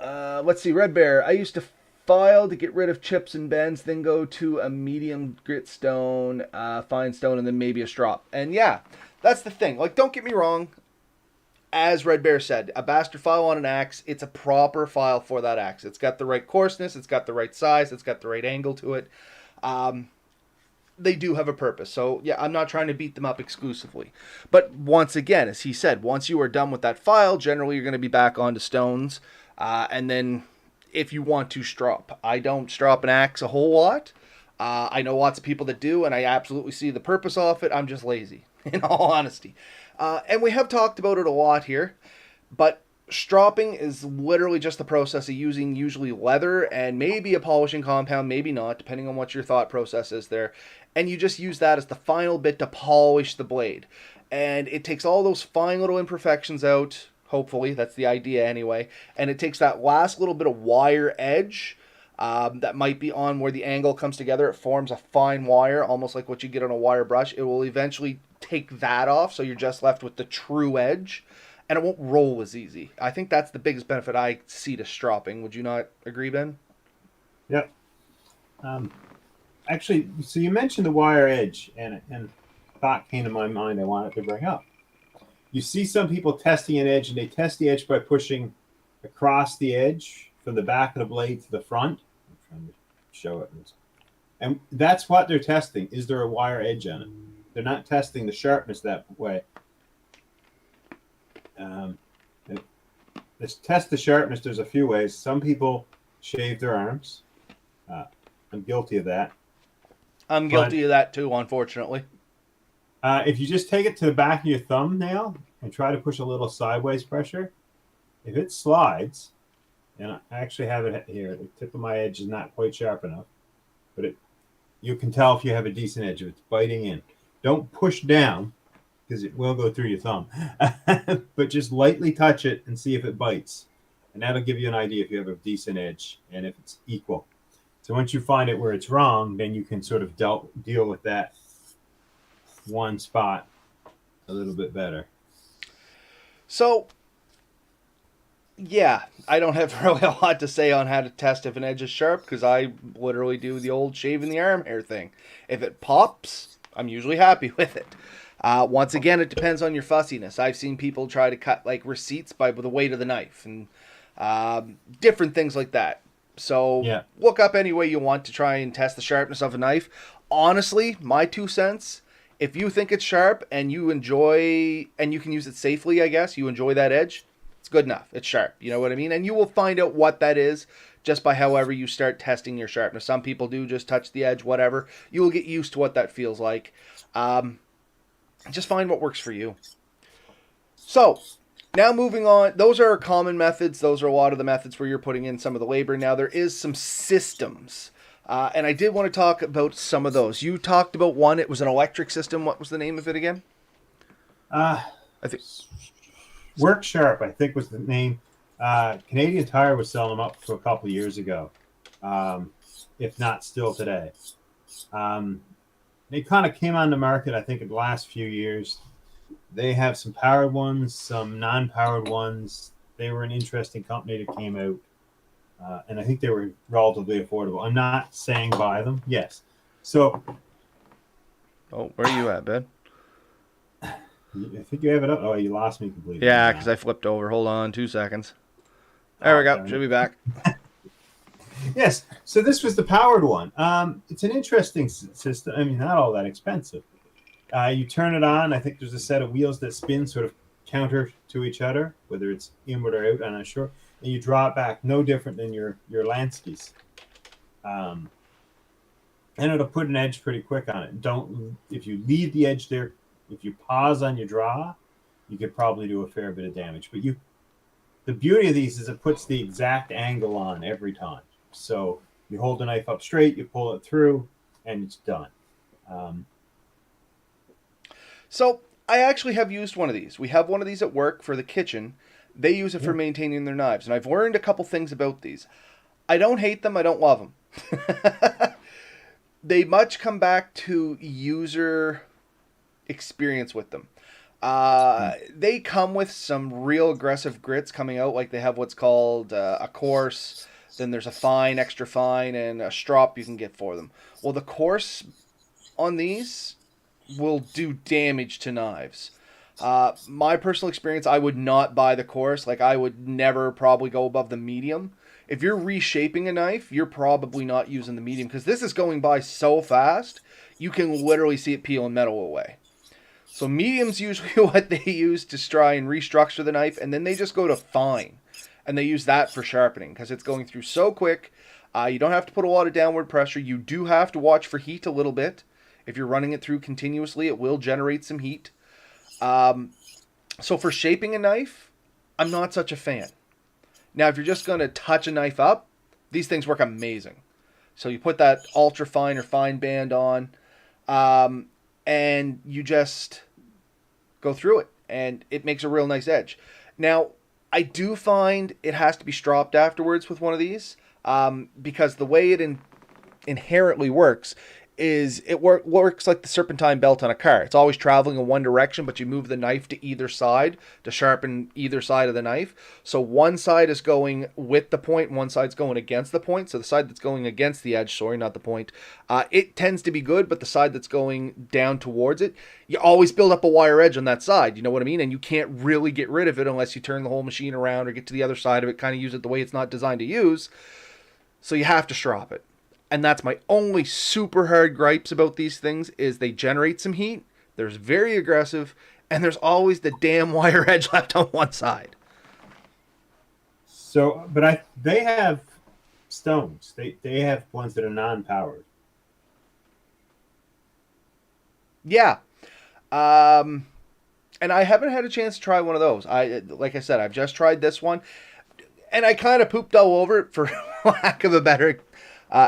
Let's see, Red Bear. I used to file to get rid of chips and bends, then go to a medium grit stone, fine stone, and then maybe a strop. And yeah, that's the thing. Like, don't get me wrong. As Red Bear said, a bastard file on an axe, it's a proper file for that axe. It's got the right coarseness, it's got the right size, it's got the right angle to it. They do have a purpose. So, yeah, I'm not trying to beat them up exclusively. But once again, as he said, once you are done with that file, generally you're going to be back onto stones. And then if you want to strop, I don't strop an axe a whole lot. I know lots of people that do, and I absolutely see the purpose of it. I'm just lazy, in all honesty. And we have talked about it a lot here, but stropping is literally just the process of using usually leather and maybe a polishing compound, maybe not, depending on what your thought process is there. And you just use that as the final bit to polish the blade. And it takes all those fine little imperfections out, hopefully, that's the idea anyway. And it takes that last little bit of wire edge that might be on where the angle comes together. It forms a fine wire, almost like what you get on a wire brush. It will eventually take that off, so you're just left with the true edge. And it won't roll as easy. I think that's the biggest benefit I see to stropping. Would you not agree, Ben? Yep. Actually, so you mentioned the wire edge, and thought came to my mind I wanted to bring up. You see some people testing an edge, and they test the edge by pushing across the edge from the back of the blade to the front. I'm trying to show it. And that's what they're testing. Is there a wire edge on it? They're not testing the sharpness that way. Let's test the sharpness. There's a few ways. Some people shave their arms. I'm guilty of that. I'm guilty of that too, unfortunately. If you just take it to the back of your thumbnail and try to push a little sideways pressure, if it slides, and I actually have it here, the tip of my edge is not quite sharp enough, but you can tell if you have a decent edge, if it's biting in. Don't push down, because it will go through your thumb. But just lightly touch it and see if it bites. And that'll give you an idea if you have a decent edge and if it's equal. So once you find it where it's wrong, then you can sort of deal with that one spot a little bit better. So, yeah, I don't have really a lot to say on how to test if an edge is sharp, because I literally do the old shaving the arm hair thing. If it pops, I'm usually happy with it. Once again, it depends on your fussiness. I've seen people try to cut like receipts by the weight of the knife and different things like that. So yeah. Look up any way you want to try and test the sharpness of a knife. Honestly, my 2 cents, if you think it's sharp and you enjoy, and you can use it safely, I guess, you enjoy that edge, it's good enough. It's sharp. You know what I mean? And you will find out what that is just by however you start testing your sharpness. Some people do just touch the edge, whatever. You will get used to what that feels like. Just find what works for you. So, now moving on. Those are common methods. Those are a lot of the methods where you're putting in some of the labor. Now, there is some systems. And I did want to talk about some of those. You talked about one. It was an electric system. What was the name of it again? I think Work Sharp, I think, was the name. Canadian Tire was selling them up for a couple of years ago, if not still today. They kind of came on the market, I think, in the last few years. They have some powered ones, some non-powered ones. They were an interesting company that came out, and I think they were relatively affordable. I'm not saying buy them. Yes. So. Oh, where are you at, Ben? I think you have it up. Oh, you lost me completely. Yeah, because I flipped over. Hold on 2 seconds. There we go. Should be back. Yes. So this was the powered one. It's an interesting system. I mean, not all that expensive. You turn it on. I think there's a set of wheels that spin sort of counter to each other, whether it's inward or out. I'm not sure. And you draw it back, no different than your Lanskis. And it'll put an edge pretty quick on it. If you leave the edge there, if you pause on your draw, you could probably do a fair bit of damage. But the beauty of these is it puts the exact angle on every time. So you hold the knife up straight, you pull it through, and it's done. So I actually have used one of these. We have one of these at work for the kitchen. They use it for maintaining their knives. And I've learned a couple things about these. I don't hate them. I don't love them. They much come back to user experience with them. They come with some real aggressive grits coming out. Like they have what's called a coarse, then there's a fine, extra fine, and a strop you can get for them. Well, the coarse on these will do damage to knives. My personal experience, I would not buy the coarse. Like I would never probably go above the medium. If you're reshaping a knife, you're probably not using the medium because this is going by so fast. You can literally see it peeling metal away. So medium's usually what they use to try and restructure the knife, and then they just go to fine, and they use that for sharpening because it's going through so quick. You don't have to put a lot of downward pressure. You do have to watch for heat a little bit. If you're running it through continuously, it will generate some heat. So for shaping a knife, I'm not such a fan. Now, if you're just going to touch a knife up, these things work amazing. So you put that ultra fine or fine band on, and you just go through it, and it makes a real nice edge. Now, I do find it has to be stropped afterwards with one of these, because the way it inherently works is it works like the serpentine belt on a car. It's always traveling in one direction, but you move the knife to either side to sharpen either side of the knife. So one side is going with the point, one side's going against the point. So the side that's going against the edge, sorry, not the point, it tends to be good, but the side that's going down towards it, you always build up a wire edge on that side. You know what I mean? And you can't really get rid of it unless you turn the whole machine around or get to the other side of it, kind of use it the way it's not designed to use. So you have to strop it. And that's my only super hard gripes about these things is they generate some heat, there's very aggressive, and there's always the damn wire edge left on one side. So, but they have stones. They have ones that are non-powered. Yeah. And I haven't had a chance to try one of those. Like I said, I've just tried this one, and I kind of pooped all over it for lack of a better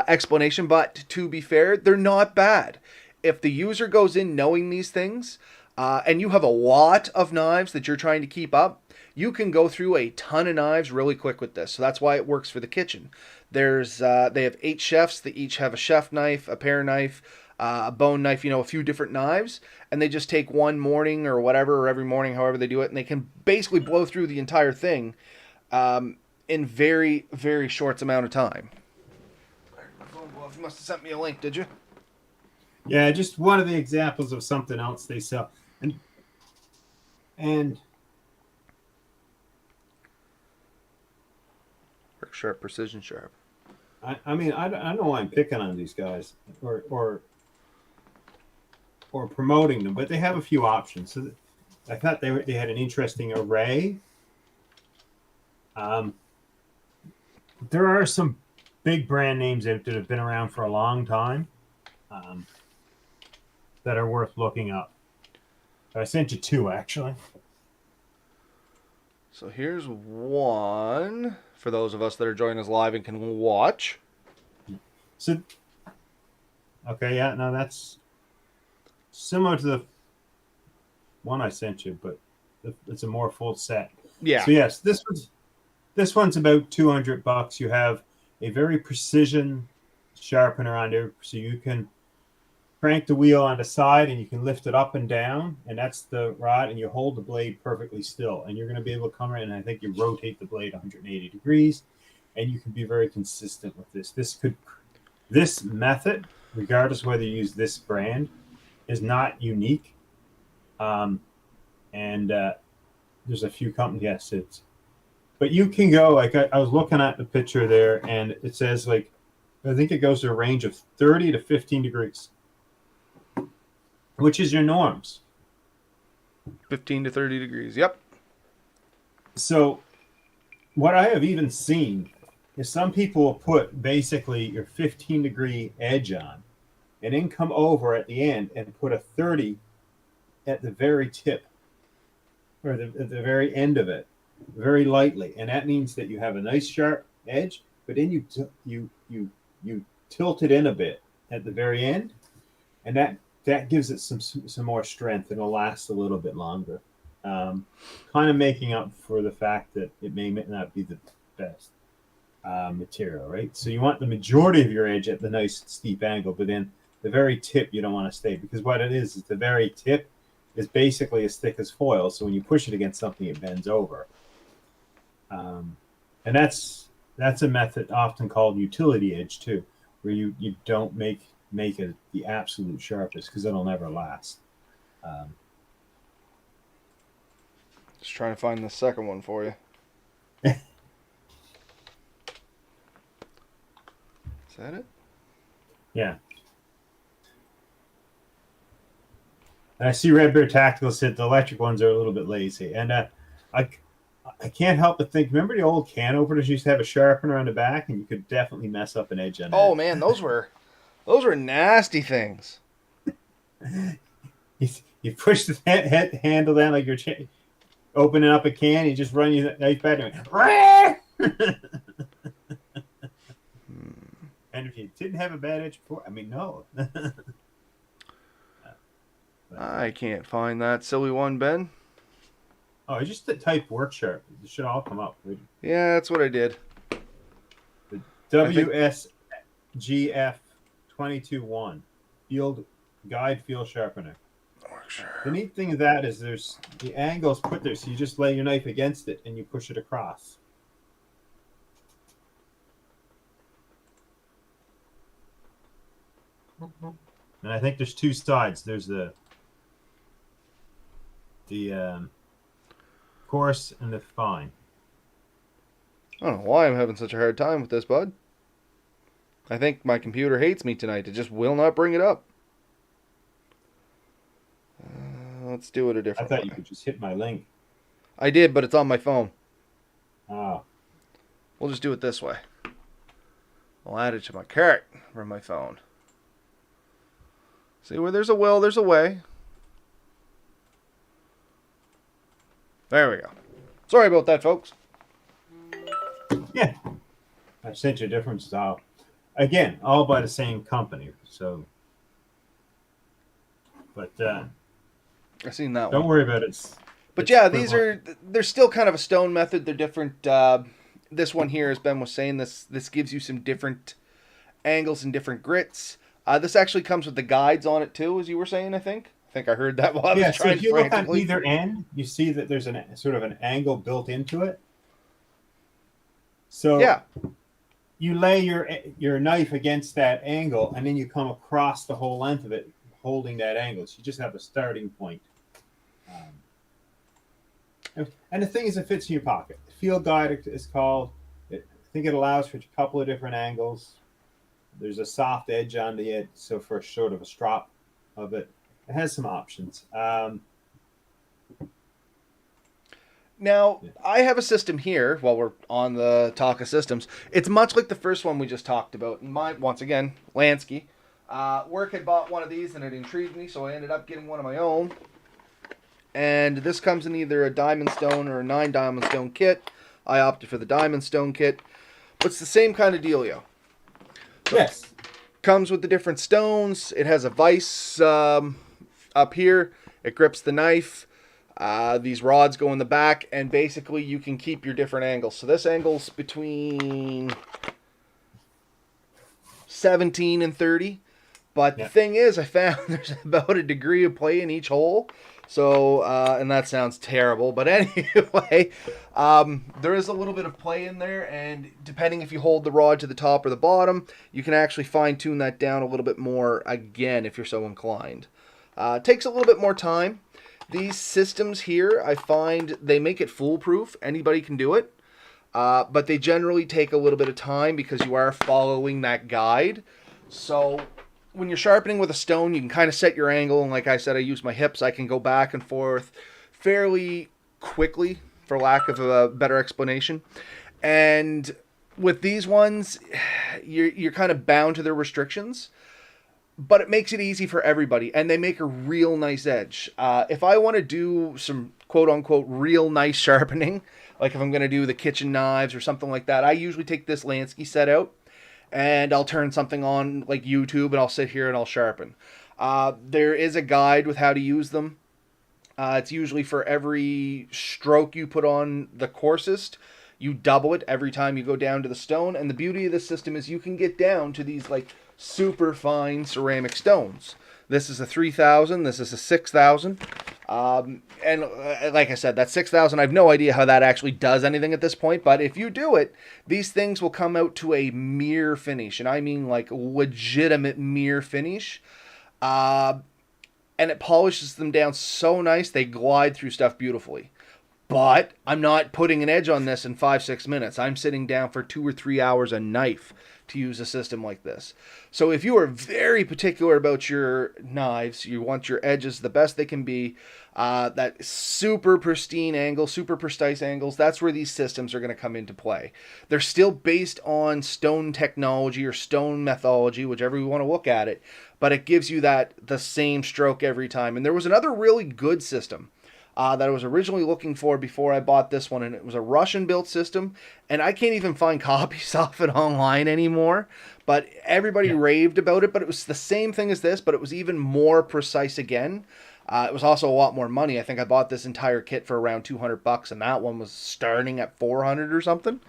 explanation, but to be fair, they're not bad. If the user goes in knowing these things, and you have a lot of knives that you're trying to keep up, you can go through a ton of knives really quick with this. So that's why it works for the kitchen. They have 8 chefs. They each have a chef knife, a pear knife, a bone knife, a few different knives, and they just take one morning or whatever, or every morning, however they do it, and they can basically blow through the entire thing in very, very short amount of time. You must have sent me a link, did you? Yeah, just one of the examples of something else they sell. And Quick Sharp, Precision Sharp. I mean, I don't know why I'm picking on these guys or promoting them, but they have a few options. So I thought they had an interesting array. There are some big brand names that have been around for a long time that are worth looking up. I sent you 2, actually. So here's one for those of us that are joining us live and can watch. So, okay, yeah, no, that's similar to the one I sent you, but it's a more full set. Yeah. So yes, this one's about $200. You have a very precision sharpener on there, so you can crank the wheel on the side and you can lift it up and down, and that's the rod, and you hold the blade perfectly still, and you're going to be able to come in, and I think you rotate the blade 180 degrees, and you can be very consistent with this. This method, regardless whether you use this brand, is not unique. And there's a few companies, yes, but you can go, like I was looking at the picture there, and it says, like, I think it goes to a range of 30 to 15 degrees, which is your norms. 15 to 30 degrees, yep. So what I have even seen is some people will put basically your 15-degree edge on and then come over at the end and put a 30 at the very tip or at the very end of it, very lightly, and that means that you have a nice sharp edge, but then you tilt it in a bit at the very end, and that gives it some more strength, and it'll last a little bit longer, kind of making up for the fact that it may not be the best material, right? So you want the majority of your edge at the nice steep angle, but then the very tip you don't want to stay, because what it is the very tip is basically as thick as foil. So when you push it against something, it bends over. And that's a method often called utility edge too, where you don't make it the absolute sharpest because it'll never last. Just trying to find the second one for you. Is that it? Yeah. And I see Red Bear Tactical said the electric ones are a little bit lazy, and I can't help but think. Remember the old can openers used to have a sharpener on the back, and you could definitely mess up an edge on that. Oh man, those were nasty things. You push the handle down like you're opening up a can. You just run your knife back and and if you didn't have a bad edge before, I mean, no. I can't find that silly one, Ben. Oh, I just type work sharp. It should all come up. Yeah, that's what I did. The WSGF 22.1 field guide field sharpener. The neat thing of that is there's the angles put there, so you just lay your knife against it and you push it across. And I think there's two sides. There's the coarse and the fine. I don't know why I'm having such a hard time with this, bud. I think my computer hates me tonight. It just will not bring it up. Let's do it a different way. I thought you could just hit my link. I did, but it's on my phone. Oh. We'll just do it this way. I'll add it to my cart from my phone. See, where there's a will, there's a way. There we go. Sorry about that, folks. Yeah. I sent you differences out. Again, all by the same company. So, but I've seen that one. Don't worry about it. But yeah, they're still kind of a stone method. They're different. This one here, as Ben was saying, this gives you some different angles and different grits. This actually comes with the guides on it too, as you were saying, I think I heard that while I was trying to. If you look on either end, you see that there's sort of an angle built into it. So yeah, you lay your knife against that angle, and then you come across the whole length of it, holding that angle. So you just have a starting point. And the thing is, it fits in your pocket. The field guide is called. I think it allows for a couple of different angles. There's a soft edge on the edge, so for sort of a strop of it. It has some options. Now, I have a system here, while we're on the talk of systems. It's much like the first one we just talked about. Once again, Lansky. Work had bought one of these, and it intrigued me, so I ended up getting one of my own. And this comes in either a diamond stone or a 9 diamond stone kit. I opted for the diamond stone kit. But it's the same kind of dealio. So yes. Comes with the different stones. It has a vise up here. It grips the knife. These rods go in the back, and basically you can keep your different angles. So this angle's between 17 and 30. But the thing is, I found there's about a degree of play in each hole. So, and that sounds terrible, but anyway, there is a little bit of play in there, and depending if you hold the rod to the top or the bottom, you can actually fine-tune that down a little bit more again if you're so inclined. Takes a little bit more time. These systems here, I find they make it foolproof. Anybody can do it, but they generally take a little bit of time because you are following that guide. So when you're sharpening with a stone, you can kind of set your angle, and like I said, I use my hips. I can go back and forth fairly quickly, for lack of a better explanation. And with these ones, you're kind of bound to their restrictions, but it makes it easy for everybody, and they make a real nice edge. If I want to do some quote-unquote real nice sharpening, like if I'm going to do the kitchen knives or something like that, I usually take this Lansky set out, and I'll turn something on like YouTube, and I'll sit here and I'll sharpen. There is a guide with how to use them. It's usually for every stroke you put on the coarsest, you double it every time you go down to the stone. And the beauty of this system is you can get down to these like super fine ceramic stones. This is a 3000, this is a 6000. And like I said, that 6,000, I have no idea how that actually does anything at this point, but if you do it, these things will come out to a mirror finish, and I mean like legitimate mirror finish. Uh, and it polishes them down so nice, they glide through stuff beautifully. But I'm not putting an edge on this in 5, 6 minutes. I'm sitting down for 2 or 3 hours a knife to use a system like this. So if you are very particular about your knives, you want your edges the best they can be, that super pristine angle, super precise angles, that's where these systems are going to come into play. They're still based on stone technology or stone methodology, whichever you want to look at it, but it gives you that the same stroke every time. And there was another really good system that I was originally looking for before I bought this one, and it was a Russian-built system, and I can't even find copies of it online anymore, but everybody raved about it, but it was the same thing as this, but it was even more precise again. It was also a lot more money. I think I bought this entire kit for around $200, and that one was starting at 400 or something.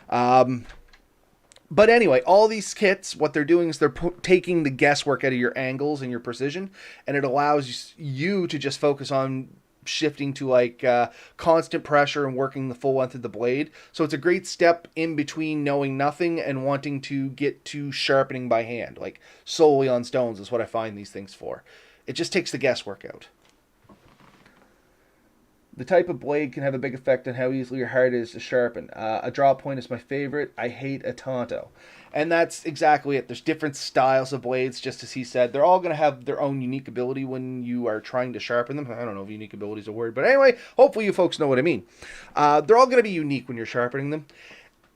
But anyway, all these kits, what they're doing is they're taking the guesswork out of your angles and your precision, and it allows you to just focus on shifting to like constant pressure and working the full length of the blade. So it's a great step in between knowing nothing and wanting to get to sharpening by hand, like solely on stones is what I find these things for. It just takes the guesswork out. The type of blade can have a big effect on how easily or hard it is to sharpen. A draw point is my favorite. I hate a Tonto. And that's exactly it. There's different styles of blades, just as he said. They're all going to have their own unique ability when you are trying to sharpen them. I don't know if unique ability is a word, but anyway, hopefully you folks know what I mean. They're all going to be unique when you're sharpening them.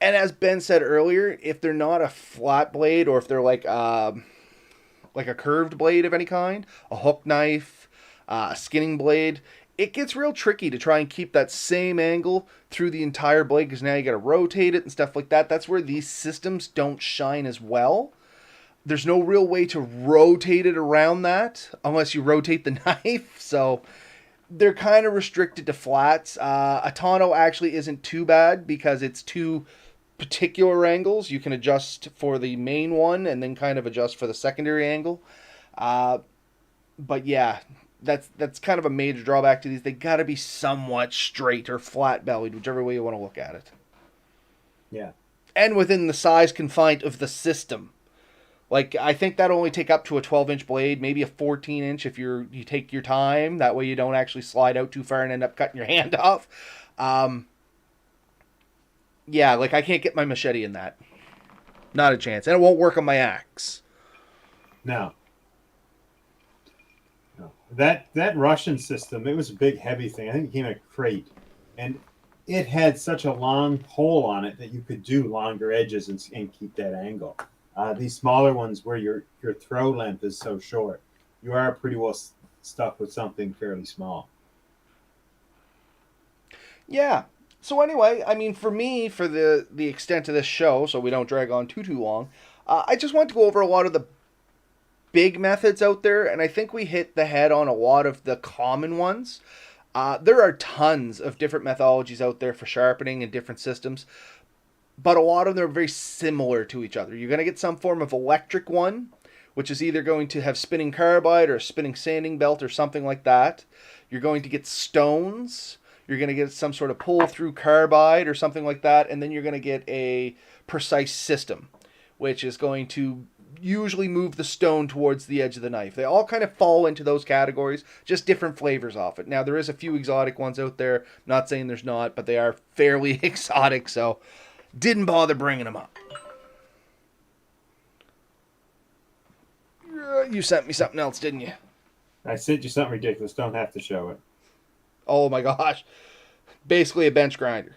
And as Ben said earlier, if they're not a flat blade or if they're like a curved blade of any kind, a hook knife, a skinning blade, it gets real tricky to try and keep that same angle through the entire blade because now you got to rotate it and stuff like that. That's where these systems don't shine as well. There's no real way to rotate it around that unless you rotate the knife. So they're kind of restricted to flats. A Tonto actually isn't too bad because it's two particular angles. You can adjust for the main one and then kind of adjust for the secondary angle. But yeah, that's kind of a major drawback to these. They got to be somewhat straight or flat bellied, whichever way you want to look at it. Yeah. And within the size confines of the system. Like, I think that'll only take up to a 12-inch blade, maybe a 14-inch if you take your time. That way you don't actually slide out too far and end up cutting your hand off. Yeah, like, I can't get my machete in that. Not a chance. And it won't work on my axe. No. That Russian system, it was a big, heavy thing. I think it came in a crate. And it had such a long pole on it that you could do longer edges and keep that angle. These smaller ones where your throw length is so short, you are pretty well stuck with something fairly small. Yeah. So anyway, I mean, for me, for the extent of this show, so we don't drag on too long, I just want to go over a lot of the big methods out there, and I think we hit the head on a lot of the common ones. There are tons of different methodologies out there for sharpening and different systems, but a lot of them are very similar to each other. You're going to get some form of electric one, which is either going to have spinning carbide or a spinning sanding belt or something like that. You're going to get stones. You're going to get some sort of pull-through carbide or something like that, and then you're going to get a precise system, which is going to usually move the stone towards the edge of the knife. They all kind of fall into those categories, just different flavors off it. Now, there is a few exotic ones out there. Not saying there's not, but they are fairly exotic, so didn't bother bringing them up. You sent me something else, didn't you? I sent you something ridiculous. Don't have to show it. Oh my gosh. Basically a bench grinder.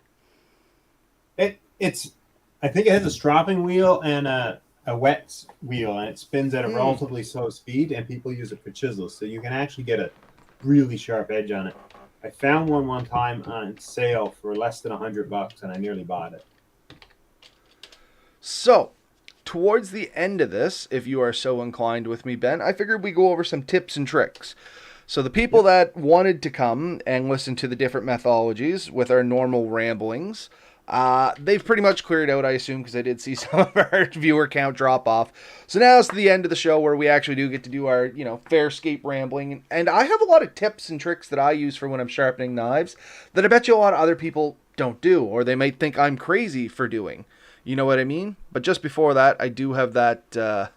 It's I think it has a stropping wheel and a wet wheel, and it spins at a relatively slow speed, and people use it for chisels, so you can actually get a really sharp edge on it. I found one time on sale for less than $100, and I nearly bought it. So, towards the end of this, if you are so inclined with me, Ben, I figured we go over some tips and tricks. So the people that wanted to come and listen to the different methodologies with our normal ramblings, They've pretty much cleared out, I assume, because I did see some of our viewer count drop off. So now it's the end of the show where we actually do get to do our, Fairscape rambling. And I have a lot of tips and tricks that I use for when I'm sharpening knives that I bet you a lot of other people don't do, or they might think I'm crazy for doing. You know what I mean? But just before that, I do have that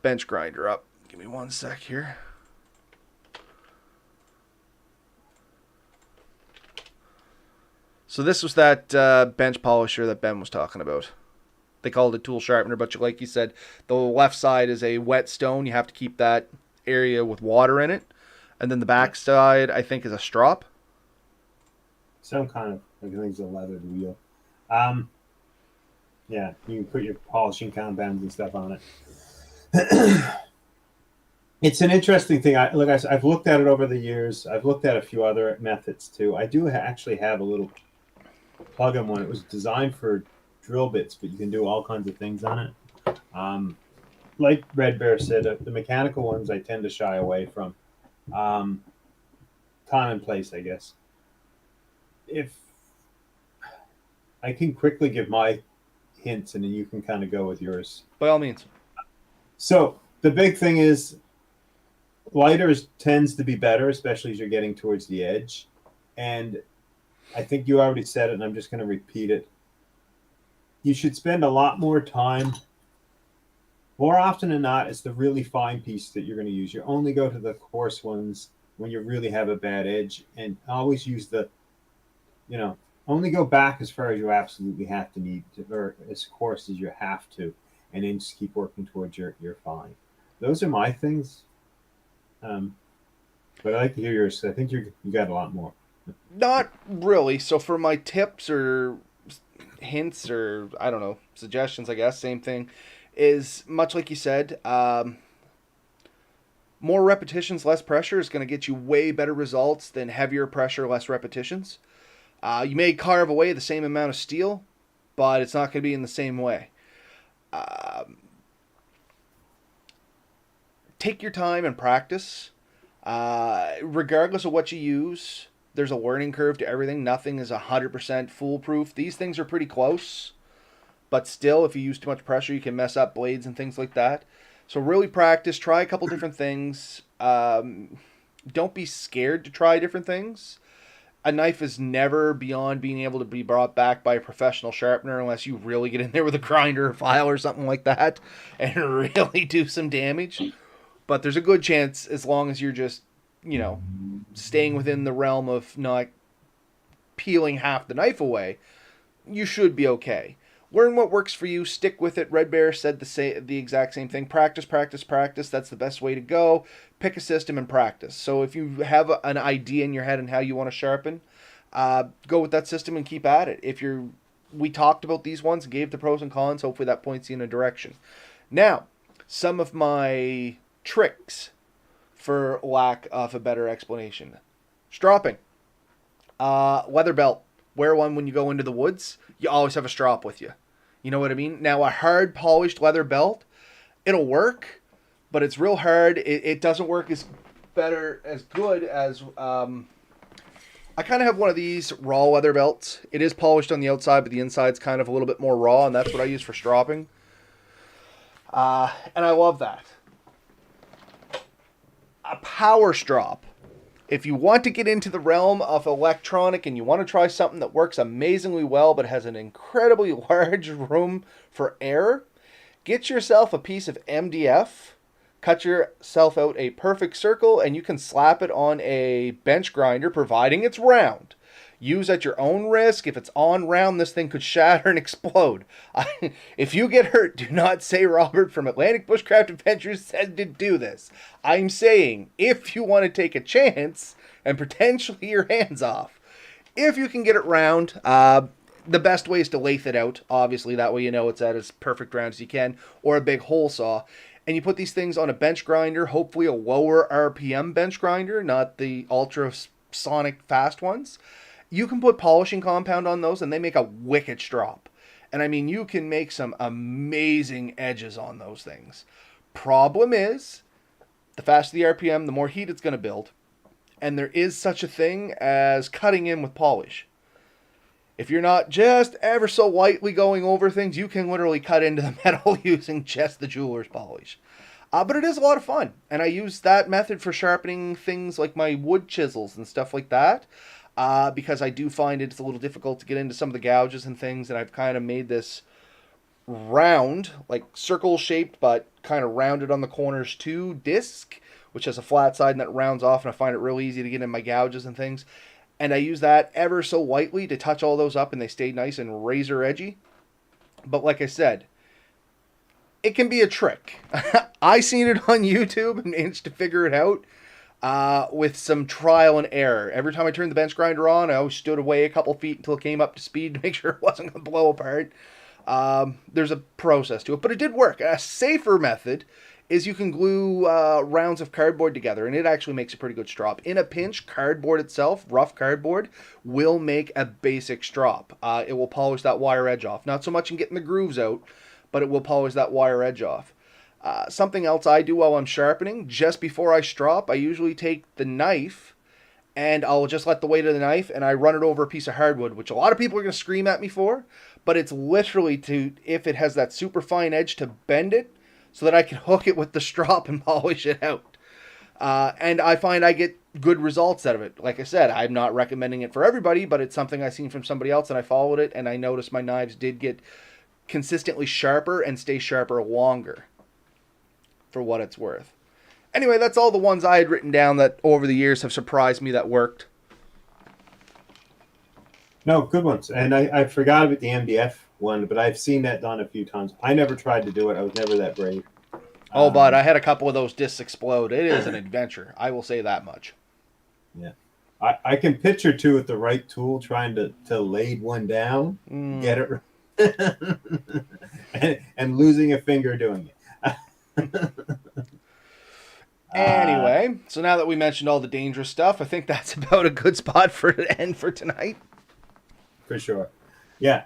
bench grinder up. Give me one sec here. So this was that bench polisher that Ben was talking about. They called it tool sharpener, but like you said, the left side is a wet stone. You have to keep that area with water in it. And then the back side, I think, is a strop. Some kind of, I think it's a leathered wheel. Yeah, you can put your polishing compounds and stuff on it. It's an interesting thing. I've looked at it over the years. I've looked at a few other methods too. I do actually have a little plug-in one. It was designed for drill bits, but you can do all kinds of things on it. Like Red Bear said, the mechanical ones I tend to shy away from. Commonplace, I guess. If I can quickly give my hints, and then you can kind of go with yours. By all means. So the big thing is lighter tends to be better, especially as you're getting towards the edge. And I think you already said it, and I'm just going to repeat it. You should spend a lot more time. More often than not, it's the really fine piece that you're going to use. You only go to the coarse ones when you really have a bad edge, and always use only go back as far as you absolutely have to need to, or as coarse as you have to, and then just keep working towards your fine. Those are my things. But I'd like to hear yours. I think you got a lot more. Not really. So for my tips or hints or, I don't know, suggestions, I guess, same thing, is much like you said, more repetitions, less pressure is going to get you way better results than heavier pressure, less repetitions. You may carve away the same amount of steel, but it's not going to be in the same way. Take your time and practice. Regardless of what you use, there's a learning curve to everything. Nothing is 100% foolproof. These things are pretty close, but still, if you use too much pressure, you can mess up blades and things like that. So really practice. Try a couple different things. Don't be scared to try different things. A knife is never beyond being able to be brought back by a professional sharpener unless you really get in there with a grinder or file or something like that and really do some damage. But there's a good chance, as long as you're just, staying within the realm of not peeling half the knife away, you should be okay. Learn what works for you. Stick with it. Red Bear said the exact same thing. Practice, practice, practice. That's the best way to go. Pick a system and practice. So if you have an idea in your head on how you want to sharpen, go with that system and keep at it. We talked about these ones and gave the pros and cons. Hopefully that points you in a direction. Now, some of my tricks, for lack of a better explanation. Stropping. Leather belt. Wear one when you go into the woods. You always have a strop with you. You know what I mean? Now, a hard polished leather belt, it'll work, but it's real hard. It doesn't work as good as I kind of have one of these raw leather belts. It is polished on the outside, but the inside's kind of a little bit more raw, and that's what I use for stropping. And I love that. A power strop. If you want to get into the realm of electronic and you want to try something that works amazingly well but has an incredibly large room for error, get yourself a piece of MDF, cut yourself out a perfect circle, and you can slap it on a bench grinder, providing it's round. Use at your own risk. If it's on round, this thing could shatter and explode. If you get hurt, do not say Robert from Atlantic Bushcraft Adventures said to do this. I'm saying, if you want to take a chance and potentially your hands off, if you can get it round, the best way is to lathe it out. Obviously, that way you know it's at as perfect round as you can, or a big hole saw. And you put these things on a bench grinder, hopefully a lower RPM bench grinder, not the ultrasonic fast ones. You can put polishing compound on those, and they make a wicked strop. And I mean, you can make some amazing edges on those things. Problem is, the faster the RPM, the more heat it's going to build. And there is such a thing as cutting in with polish. If you're not just ever so lightly going over things, you can literally cut into the metal using just the jeweler's polish. But it is a lot of fun, and I use that method for sharpening things like my wood chisels and stuff like that, because I do find it's a little difficult to get into some of the gouges and things, and I've kind of made this round, like circle shaped, but kind of rounded on the corners too, disc, which has a flat side and that rounds off, and I find it real easy to get in my gouges and things. And I use that ever so lightly to touch all those up, and they stay nice and razor edgy. But like I said, it can be a trick. I seen it on YouTube and managed to figure it out with some trial and error. Every time I turned the bench grinder on, I always stood away a couple feet until it came up to speed to make sure it wasn't going to blow apart. There's a process to it, but it did work. A safer method is you can glue rounds of cardboard together, and it actually makes a pretty good strop. In a pinch, cardboard itself, rough cardboard, will make a basic strop. It will polish that wire edge off. Not so much in getting the grooves out, but it will polish that wire edge off. Something else I do while I'm sharpening, just before I strop, I usually take the knife and I'll just let the weight of the knife and I run it over a piece of hardwood, which a lot of people are going to scream at me for, but it's literally to, if it has that super fine edge, to bend it so that I can hook it with the strop and polish it out. And I find I get good results out of it. Like I said, I'm not recommending it for everybody, but it's something I've seen from somebody else and I followed it and I noticed my knives did get consistently sharper and stay sharper longer, for what it's worth. Anyway, that's all the ones I had written down that over the years have surprised me that worked. No, good ones. And I forgot about the MDF one, but I've seen that done a few times. I never tried to do it. I was never that brave. Oh, but I had a couple of those discs explode. It is an adventure. I will say that much. Yeah. I can picture, too, with the right tool, trying to lay one down, get it and losing a finger doing it. Anyway, so now that we mentioned all the dangerous stuff, I think that's about a good spot for it to end for tonight. For sure. Yeah.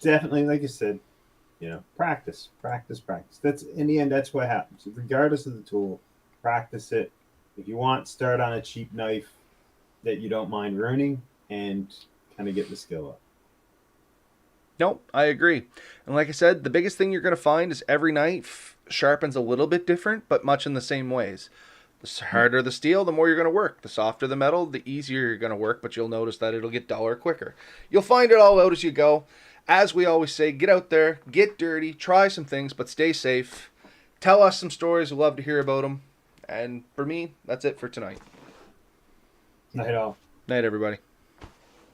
Definitely, like you said, practice. That's, in the end, that's what happens. Regardless of the tool, practice it. If you want, start on a cheap knife that you don't mind ruining and kind of get the skill up. Nope, I agree. And like I said, the biggest thing you're going to find is every knife sharpens a little bit different, but much in the same ways. The harder the steel, the more you're going to work. The softer the metal, the easier you're going to work, but you'll notice that it'll get duller quicker. You'll find it all out as you go. As we always say, get out there, get dirty, try some things, but stay safe. Tell us some stories. We'd love to hear about them. And for me, that's it for tonight. Night all. Night, everybody.